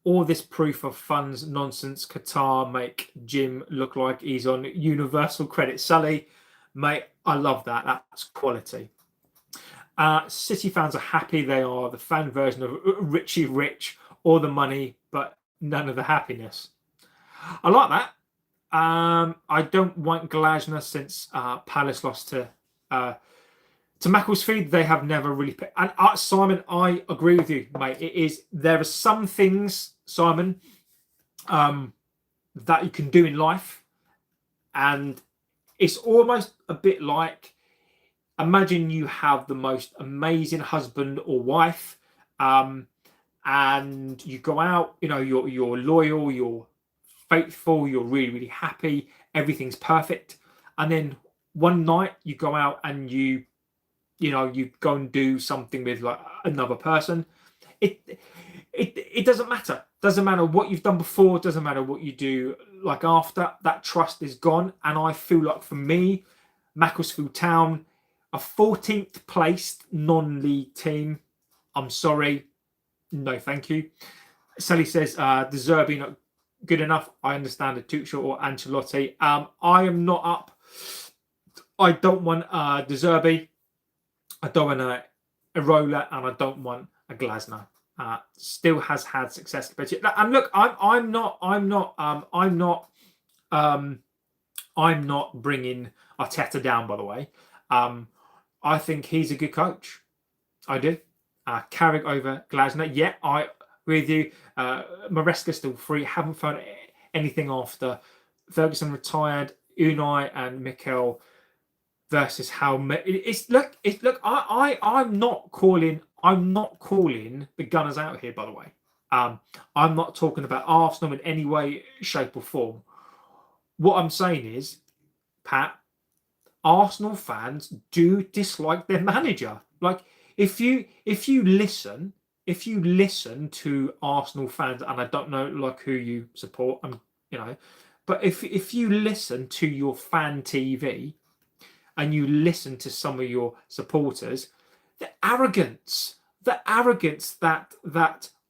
All this proof of funds nonsense. Qatar make Jim look like he's on universal credit. Sully, mate, I love that. That's quality. City fans are happy. They are the fan version of Richie Rich. All the money, but none of the happiness. I like that. I don't want Glasner since Palace lost to Macclesfield. They have never really. And Simon, I agree with you, mate. It is. There are some things, Simon, that you can do in life, and it's almost a bit like, imagine you have the most amazing husband or wife, and you go out. You know, you're loyal, you're faithful, you're really, really happy. Everything's perfect, and then one night you go out and you go and do something with like another person. It doesn't matter. Doesn't matter what you've done before. Doesn't matter what you do like after. That trust is gone. And I feel like for me, Macclesfield Town, a 14th placed non-league team. I'm sorry, no, thank you. Sally says, De Zerbi not good enough. I understand a Tuchel or Ancelotti. I am not up. I don't want De Zerbi. I don't want a Irola, and I don't want a Glasner. Still has had success, and look, I'm not bringing Arteta down. By the way, I think he's a good coach. I do. Carrick over Glasner. Yeah, I agree with you. Maresca still free. Haven't found anything after Ferguson retired. Unai and Mikel versus how it's look. I'm not calling the Gunners out here, by the way. I'm not talking about Arsenal in any way, shape, or form. What I'm saying is, Pat, Arsenal fans do dislike their manager. Like, if you listen to Arsenal fans, and I don't know like who you support, but if you listen to your fan TV and you listen to some of your supporters, the arrogance that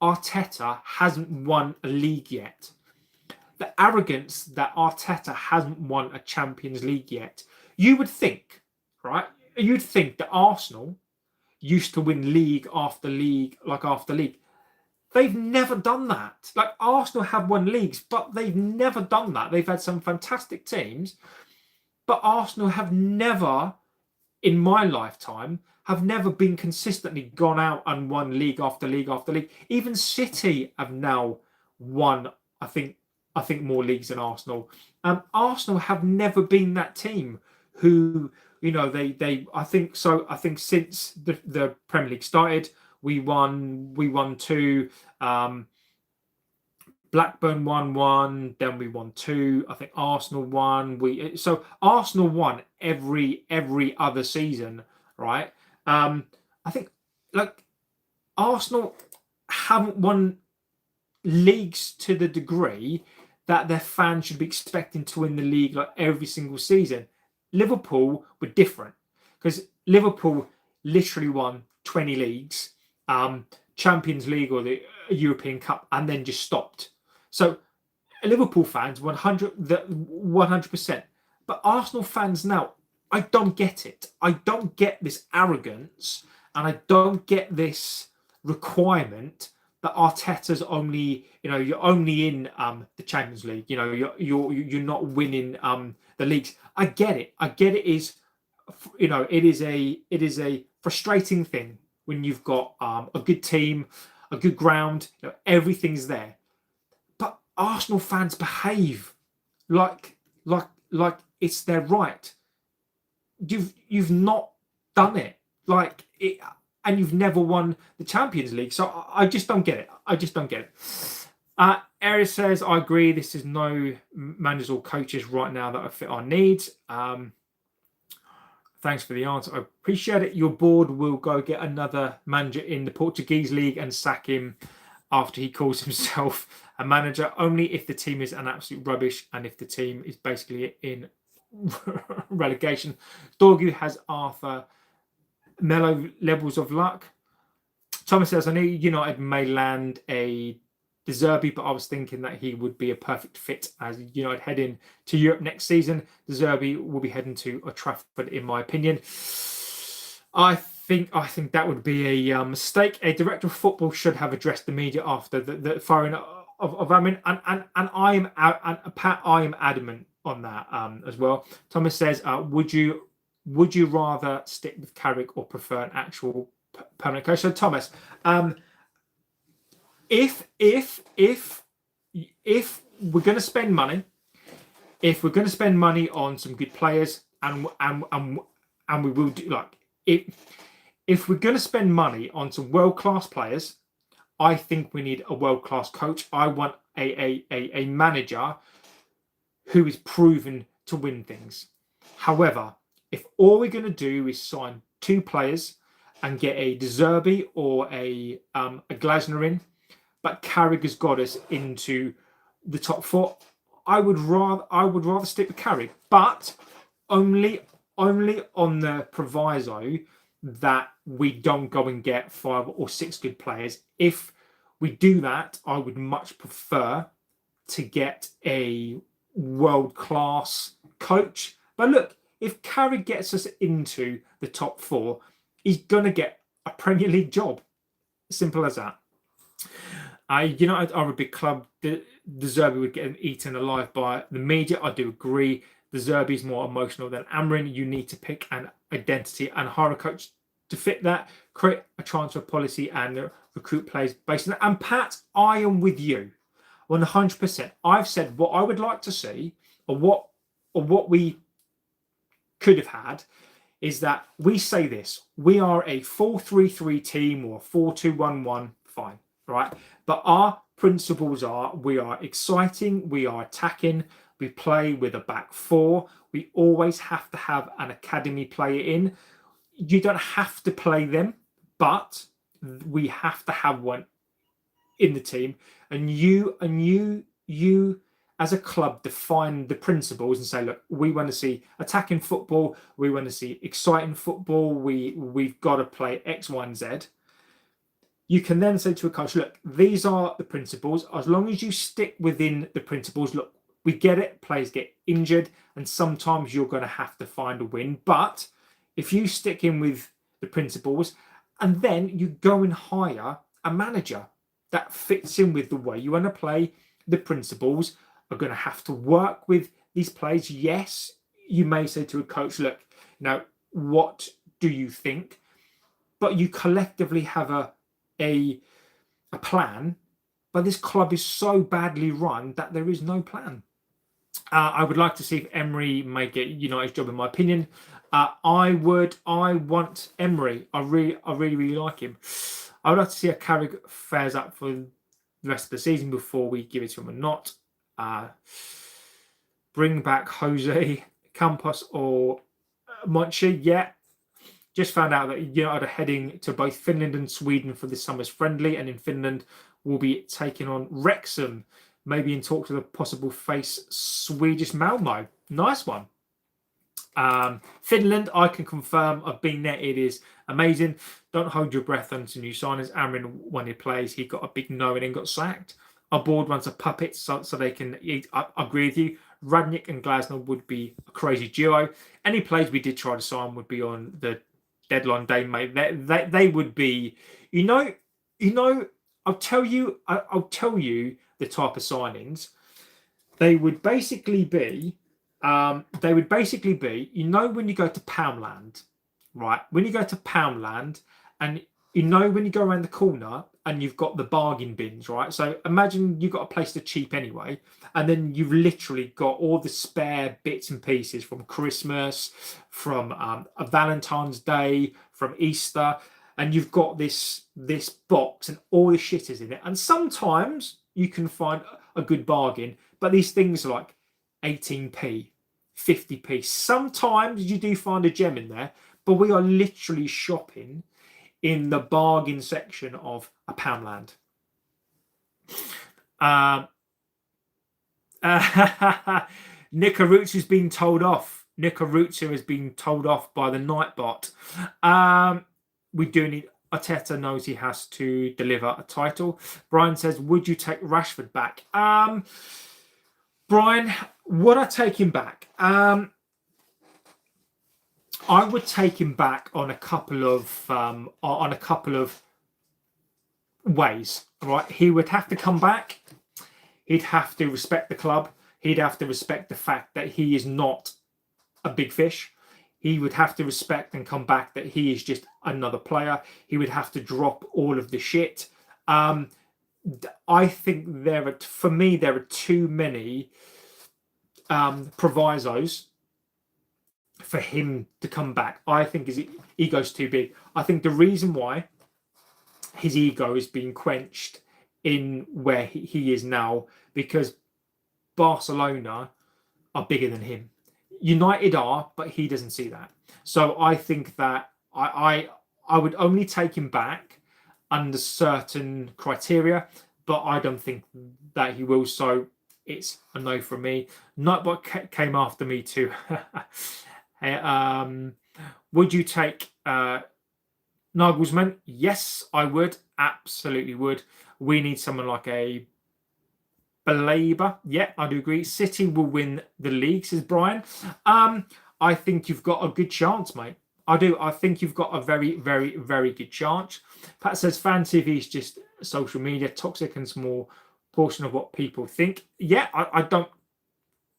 Arteta hasn't won a league yet. The arrogance that Arteta hasn't won a Champions League yet. You would think, right? You'd think that Arsenal used to win league after league, like after league. They've never done that. Like, Arsenal have won leagues, but they've never done that. They've had some fantastic teams, but Arsenal have never, in my lifetime, have never been consistently gone out and won league after league after league. Even City have now won, I think more leagues than Arsenal. Arsenal have never been that team who, I think since the Premier League started, we won 2. Blackburn won 1, then we won 2. I think Arsenal won. So Arsenal won every other season, right? I think like Arsenal haven't won leagues to the degree that their fans should be expecting to win the league like every single season. Liverpool were different because Liverpool literally won 20 leagues, Champions League or the European Cup, and then just stopped. So Liverpool fans 100%. But Arsenal fans now, I don't get it. I don't get this arrogance, and I don't get this requirement that Arteta's only, you're only in the Champions League. You're not winning the leagues. I get it. It is, it is a frustrating thing when you've got a good team, a good ground, everything's there. But Arsenal fans behave like it's their right. You've not done it and you've never won the Champions League. So I just don't get it. Arias says, I agree. This is no managers or coaches right now that fit our needs. Thanks for the answer. I appreciate it. Your board will go get another manager in the Portuguese league and sack him after he calls himself a manager, only if the team is an absolute rubbish and if the team is basically in relegation. Dorgu has Arthur mellow levels of luck. Thomas says, I know United may land a De Zerbi, but I was thinking that he would be a perfect fit as United head in to Europe next season. De Zerbi will be heading to Old Trafford, in my opinion. I think that would be a mistake. A director of football should have addressed the media after the firing of Amorim, and I am adamant on that as well. Thomas says, would you rather stick with Carrick or prefer an actual permanent coach? So Thomas, if we're going to spend money, on some good players, and we will do, like, if we're going to spend money on some world-class players, I think we need a world-class coach. I want a manager who is proven to win things. However, if all we're going to do is sign 2 players and get a De Zerbi or a Glasner in, but Carrick has got us into the top 4, I would rather stick with Carrick, but only on the proviso that we don't go and get 5 or 6 good players. If we do that, I would much prefer to get a world-class coach. But look, if Carrick gets us into the top 4, he's going to get a Premier League job. Simple as that. United are a big club. De Zerbi would get eaten alive by the media. I do agree. De Zerbi is more emotional than Amorim. You need to pick an identity and hire a coach to fit that. Create a transfer policy and recruit players based on that. And Pat, I am with you 100%. I've said what I would like to see, or what we could have had, is that we say this: we are a 4-3-3 team or 4-2-1-1. Fine, right? But our principles are: we are exciting, we are attacking, we play with a back 4. We always have to have an academy player in. You don't have to play them, but we have to have one in the team. And you as a club define the principles and say, look, we want to see attacking football, we want to see exciting football, we've got to play X, Y, and Z. You can then say to a coach, look, these are the principles. As long as you stick within the principles, look, we get it, players get injured, and sometimes you're going to have to find a win. But if you stick in with the principles, and then you go and hire a manager that fits in with the way you want to play, the principles are going to have to work with these players. Yes, you may say to a coach, look, now, what do you think? But you collectively have a plan, but this club is so badly run that there is no plan. I would like to see if Emery may get United's job, in my opinion. I want Emery. I really like him. I would like to see how Carrick fares up for the rest of the season before we give it to him or not. Bring back Jose Campos or Monchi. Yeah. Just found out that United are heading to both Finland and Sweden for this summer's friendly, and in Finland will be taking on Wrexham, maybe in talks with a possible face Swedish Malmo. Nice one. Finland, I can confirm, I've been there. It is amazing. Don't hold your breath on some new signings. Amorim, when he plays, he got a big no and then got sacked. Our board runs a puppet so they can eat. I agree with you. Radnick and Glasner would be a crazy duo. Any players we did try to sign would be on the deadline day, mate. They would be, I'll tell you the type of signings. They would basically be, when you go to Poundland, right? When you go to Poundland, and when you go around the corner and you've got the bargain bins, right? So imagine you've got a place to cheap anyway, and then you've literally got all the spare bits and pieces from Christmas, from a Valentine's Day, from Easter, and you've got this box and all the shit is in it. And sometimes you can find a good bargain, but these things are like 18p, 50p. Sometimes you do find a gem in there, but we are literally shopping in the bargain section of a Poundland. Nick Aruzzi's been told off. Nick Aruzzi has been told off by the Nightbot. We do need. Arteta knows he has to deliver a title. Brian says, "Would you take Rashford back?" Brian, would I take him back? I would take him back on a couple of ways. Right, he would have to come back. He'd have to respect the club. He'd have to respect the fact that he is not a big fish. He would have to respect and come back that he is just another player. He would have to drop all of the shit. I think for me, there are too many provisos for him to come back. I think his ego's too big. I think the reason why his ego is being quenched in where he is now, because Barcelona are bigger than him. United are, but he doesn't see that. So I think that I would only take him back under certain criteria, but I don't think that he will. So it's a no from me. Nightbot came after me too. Would you take Nagelsmann? Yes, I would. Absolutely would. We need someone like a Belabor. Yeah, I do agree. City will win the league, says Brian. I think you've got a good chance, mate. I do. I think you've got a very, very, very good chance. Pat says fan TV is just social media, toxic and small portion of what people think. Yeah, I don't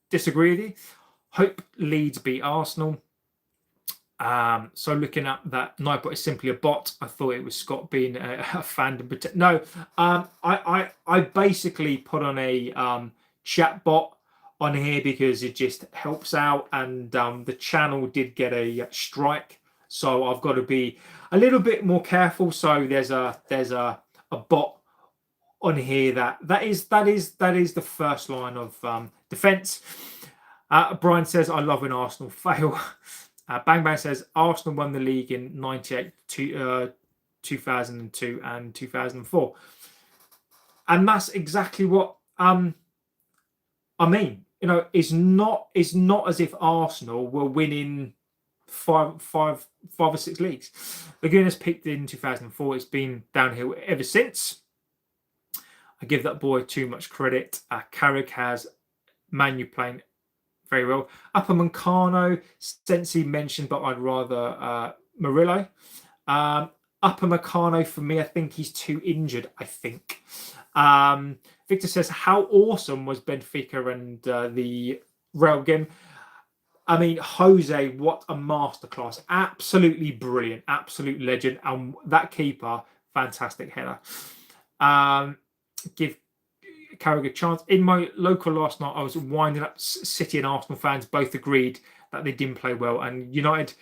disagree with you. Hope Leeds beat Arsenal. So looking at that, Nightbot is simply a bot. I thought it was Scott being a fan. No, I basically put on a chat bot on here because it just helps out, and the channel did get a strike, so I've got to be a little bit more careful. So there's a bot on here that is the first line of defense. Brian says, "I love when Arsenal fail." Bang Bang says Arsenal won the league in 98, 2002 and 2004. And that's exactly what I mean. You know, it's not as if Arsenal were winning five or six leagues. Laguna's picked in 2004. It's been downhill ever since. I give that boy too much credit. Carrick has Manu playing very well. Upamecano, Sensi mentioned, but I'd rather Murillo. Upamecano, for me, I think he's too injured, I think. Victor says, how awesome was Benfica and the Real game? I mean, Jose, what a masterclass. Absolutely brilliant. Absolute legend. And that keeper, fantastic header. Give Carrick a chance. In my local last night, I was winding up. City and Arsenal fans both agreed that they didn't play well, and United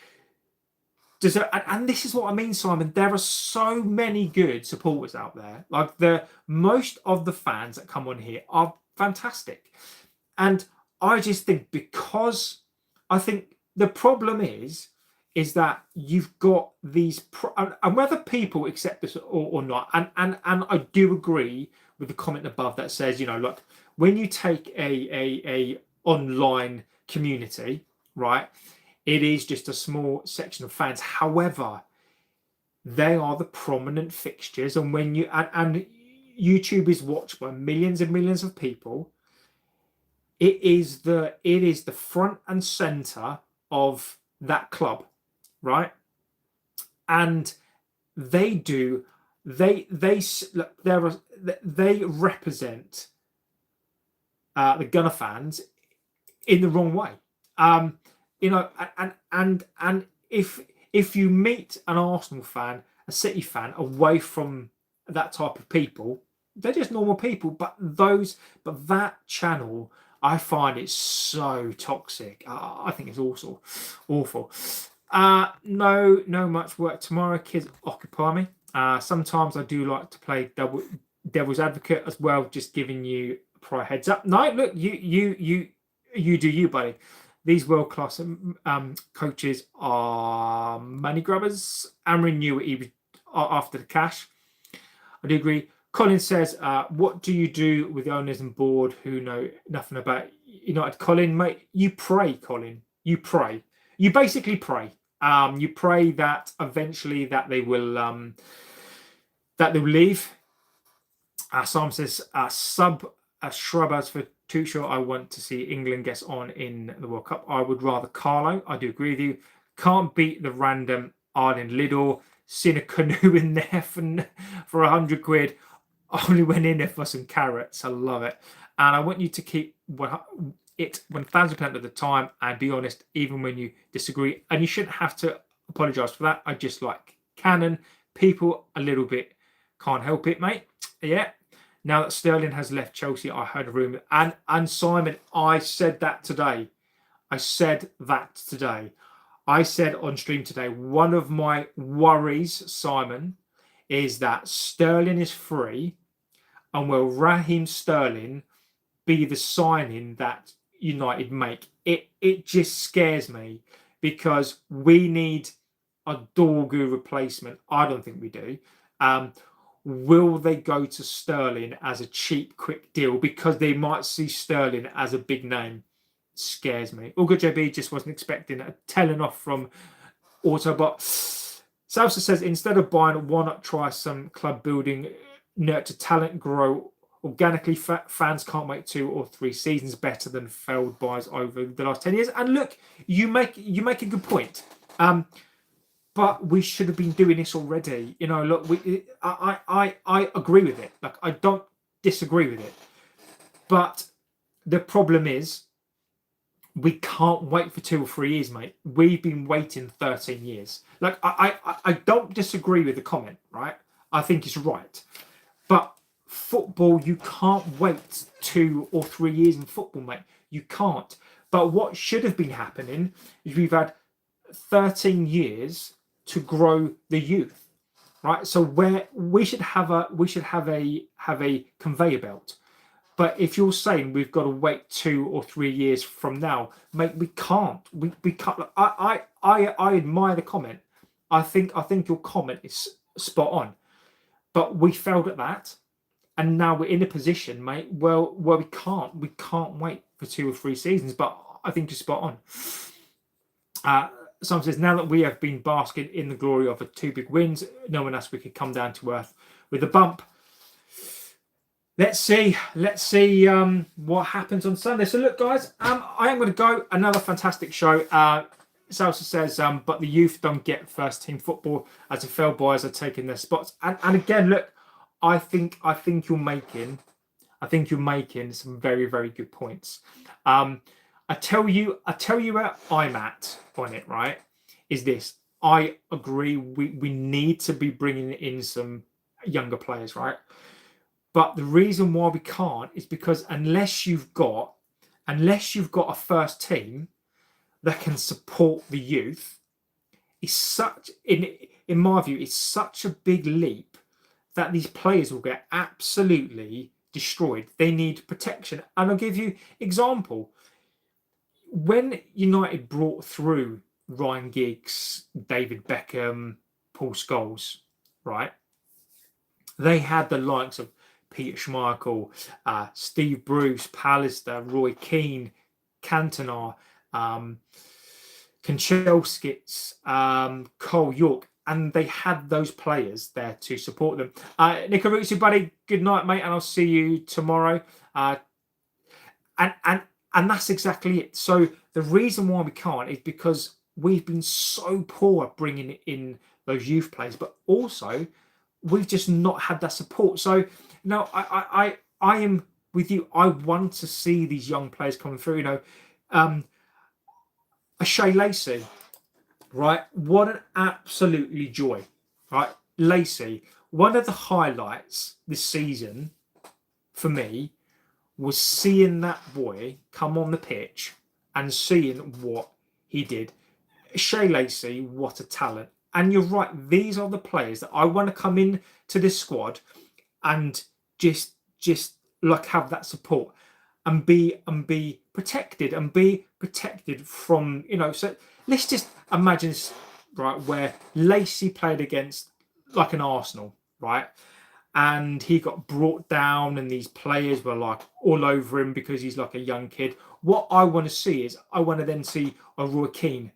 deserve. And this is what I mean, Simon. There are so many good supporters out there. Like most of the fans that come on here are fantastic, and I just think because I think the problem is that you've got these, and whether people accept this or not, and I do agree with the comment above that says, you know, look, when you take a online community, right, it is just a small section of fans. However, they are the prominent fixtures, and when you and YouTube is watched by millions and millions of people, it is the front and center of that club, right? And they represent the Gunner fans in the wrong way. You know, and if you meet an Arsenal fan, a City fan, away from that type of people, they're just normal people. But that channel, I find it so toxic. I think it's awful. No much work tomorrow. Kids occupy me. Sometimes I do like to play devil's advocate as well, just giving you a prior heads up. No, look, you do you, buddy. These world-class coaches are money grabbers. Amorim knew he was after the cash. I do agree. Colin says, what do you do with the owners and board who know nothing about United? Colin, mate, you pray, Colin. You pray. You basically pray. You pray that eventually that they will leave. Sam says, Shrubbers for Tuchel. I want to see England gets on in the World Cup. I would rather Carlo. I do agree with you. Can't beat the random Ireland Lidl. Seen a canoe in there for 100 quid. Only went in there for some carrots. I love it. And I want you to keep it 1000% of the time and be honest, even when you disagree. And you shouldn't have to apologise for that. I just like canon. People a little bit can't help it, mate. Yeah. Now that Sterling has left Chelsea, I heard a rumour. And Simon, I said that today. I said on stream today, one of my worries, Simon, is that Sterling is free, and will Raheem Sterling be the signing that United make? It just scares me because we need a Dorgu replacement. I don't think we do. Will they go to Sterling as a cheap, quick deal because they might see Sterling as a big name? Scares me. All good, JB. Just wasn't expecting a telling off from Autobot. Salsa says, instead of buying, why not try some club building, nurture talent, grow organically? Fans can't wait 2 or 3 seasons better than failed buys over the last 10 years. And look, you make a good point. But we should have been doing this already. Look, I agree with it. Like, I don't disagree with it. But the problem is, we can't wait for 2 or 3 years, mate. We've been waiting 13 years. Like, I don't disagree with the comment, right? I think it's right. But football, you can't wait 2 or 3 years in football, mate. You can't. But what should have been happening is we've had 13 years to grow the youth, right? So where we should have a conveyor belt. But if you're saying we've got to wait 2 or 3 years from now, mate, we can't. We can't. I admire the comment. I think your comment is spot on. But we failed at that, and now we're in a position, mate, where we can't wait for 2 or 3 seasons. But I think you're spot on. Someone says, now that we have been basking in the glory of 2 big wins, no one else we could come down to earth with a bump. Let's see what happens on Sunday. So look, guys, I am going to go. Another fantastic show. Salsa says, but the youth don't get first team football as the failed boys are taking their spots. And again, look, I think you're making some very, very good points. I tell you where I'm at on it, right? Is this. I agree we need to be bringing in some younger players, right? But the reason why we can't is because unless you've got a first team that can support the youth, it's such in my view, it's such a big leap that these players will get absolutely destroyed. They need protection. And I'll give you example. When United brought through Ryan Giggs, David Beckham, Paul Scholes, right? They had the likes of Peter Schmeichel, Steve Bruce, Pallister, Roy Keane, Cantona, Kanchelskis, Cole York, and they had those players there to support them. Nick Aruzzi, buddy, good night, mate, and I'll see you tomorrow. And that's exactly it. So the reason why we can't is because we've been so poor at bringing in those youth players, but also we've just not had that support. So now I am with you. I want to see these young players coming through. A Shea Lacey, right? What an absolutely joy, right? Lacey, one of the highlights this season for me was seeing that boy come on the pitch and seeing what he did. Shea Lacey, what a talent. And you're right, these are the players that I want to come in to this squad and just like have that support and be protected from, so let's just imagine, right, where Lacey played against like an Arsenal, right? and he got brought down, and these players were like all over him because he's like a young kid. What I want to see is I want to then see a Roy Keane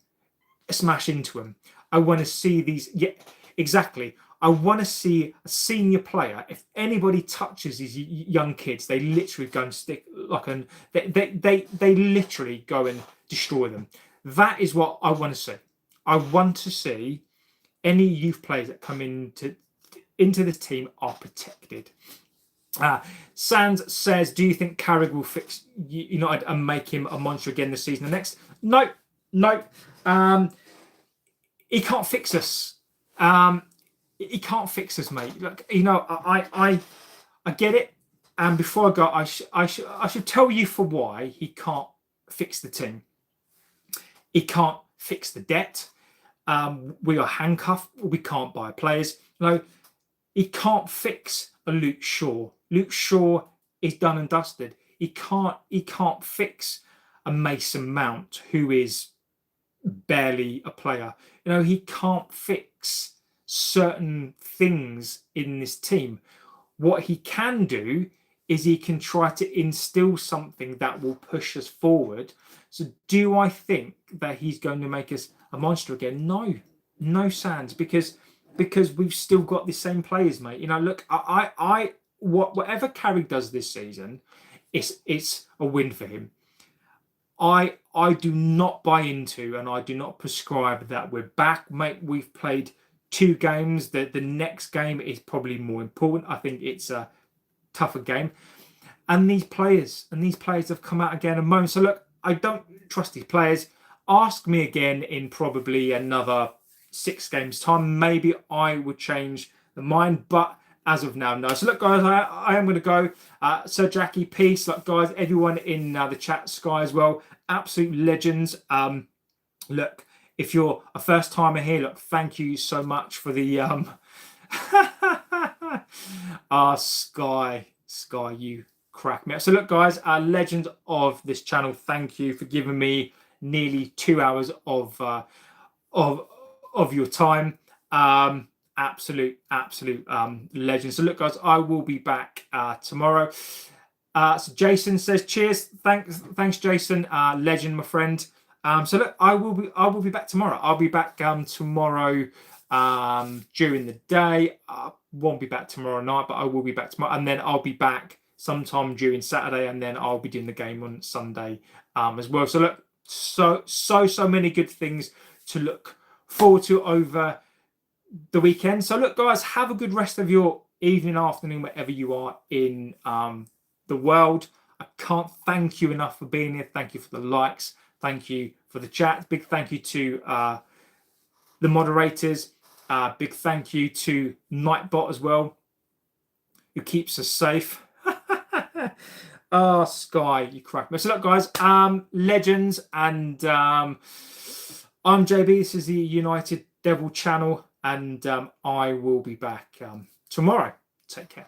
smash into him. I want to see these. Yeah, exactly. I want to see a senior player. If anybody touches these young kids, they literally go and stick like an. They literally go and destroy them. That is what I want to see. I want to see any youth players that come into the team are protected. Sands says, do you think Carrick will fix United and make him a monster again this season and next? No. He can't fix us. He can't fix us, mate. Look, I get it. And before I go, I should tell you for why he can't fix the team. He can't fix the debt. We are handcuffed. We can't buy players. He can't fix a Luke Shaw. Luke Shaw is done and dusted. He can't fix a Mason Mount, who is barely a player. He can't fix certain things in this team. What he can do is he can try to instill something that will push us forward. So do I think that he's going to make us a monster again? No, Sands, because we've still got the same players, mate. Look, whatever Carrick does this season, it's a win for him. I do not buy into, and I do not prescribe that we're back, mate. We've played 2 games. The next game is probably more important. I think it's a tougher game. And these players have come out again and moan. So look, I don't trust these players. Ask me again in probably another 6 games time. Maybe I would change the mind, but as of now, no. So look, guys, I am going to go. Sir Jackie, peace. Look, guys, everyone in the chat, Sky as well, absolute legends. Look, if you're a first timer here, look, thank you so much for the Sky, you crack me up. So look, guys, legends of this channel, thank you for giving me nearly 2 hours of your time. Absolute legend. So look, guys, I will be back tomorrow. So Jason says, cheers. Thanks, Jason. Legend, my friend. So look, I will be back tomorrow. I'll be back tomorrow during the day. I won't be back tomorrow night, but I will be back tomorrow, and then I'll be back sometime during Saturday, and then I'll be doing the game on Sunday as well. So look, so many good things to look forward to over the weekend. So look, guys, have a good rest of your evening, afternoon, wherever you are in the world. I can't thank you enough for being here. Thank you for the likes. Thank you for the chat. Big thank you to the moderators. Big thank you to Nightbot as well, who keeps us safe. Sky, you crack me. So look, guys, legends, and I'm JB. This is the United Devil channel, and I will be back tomorrow. Take care.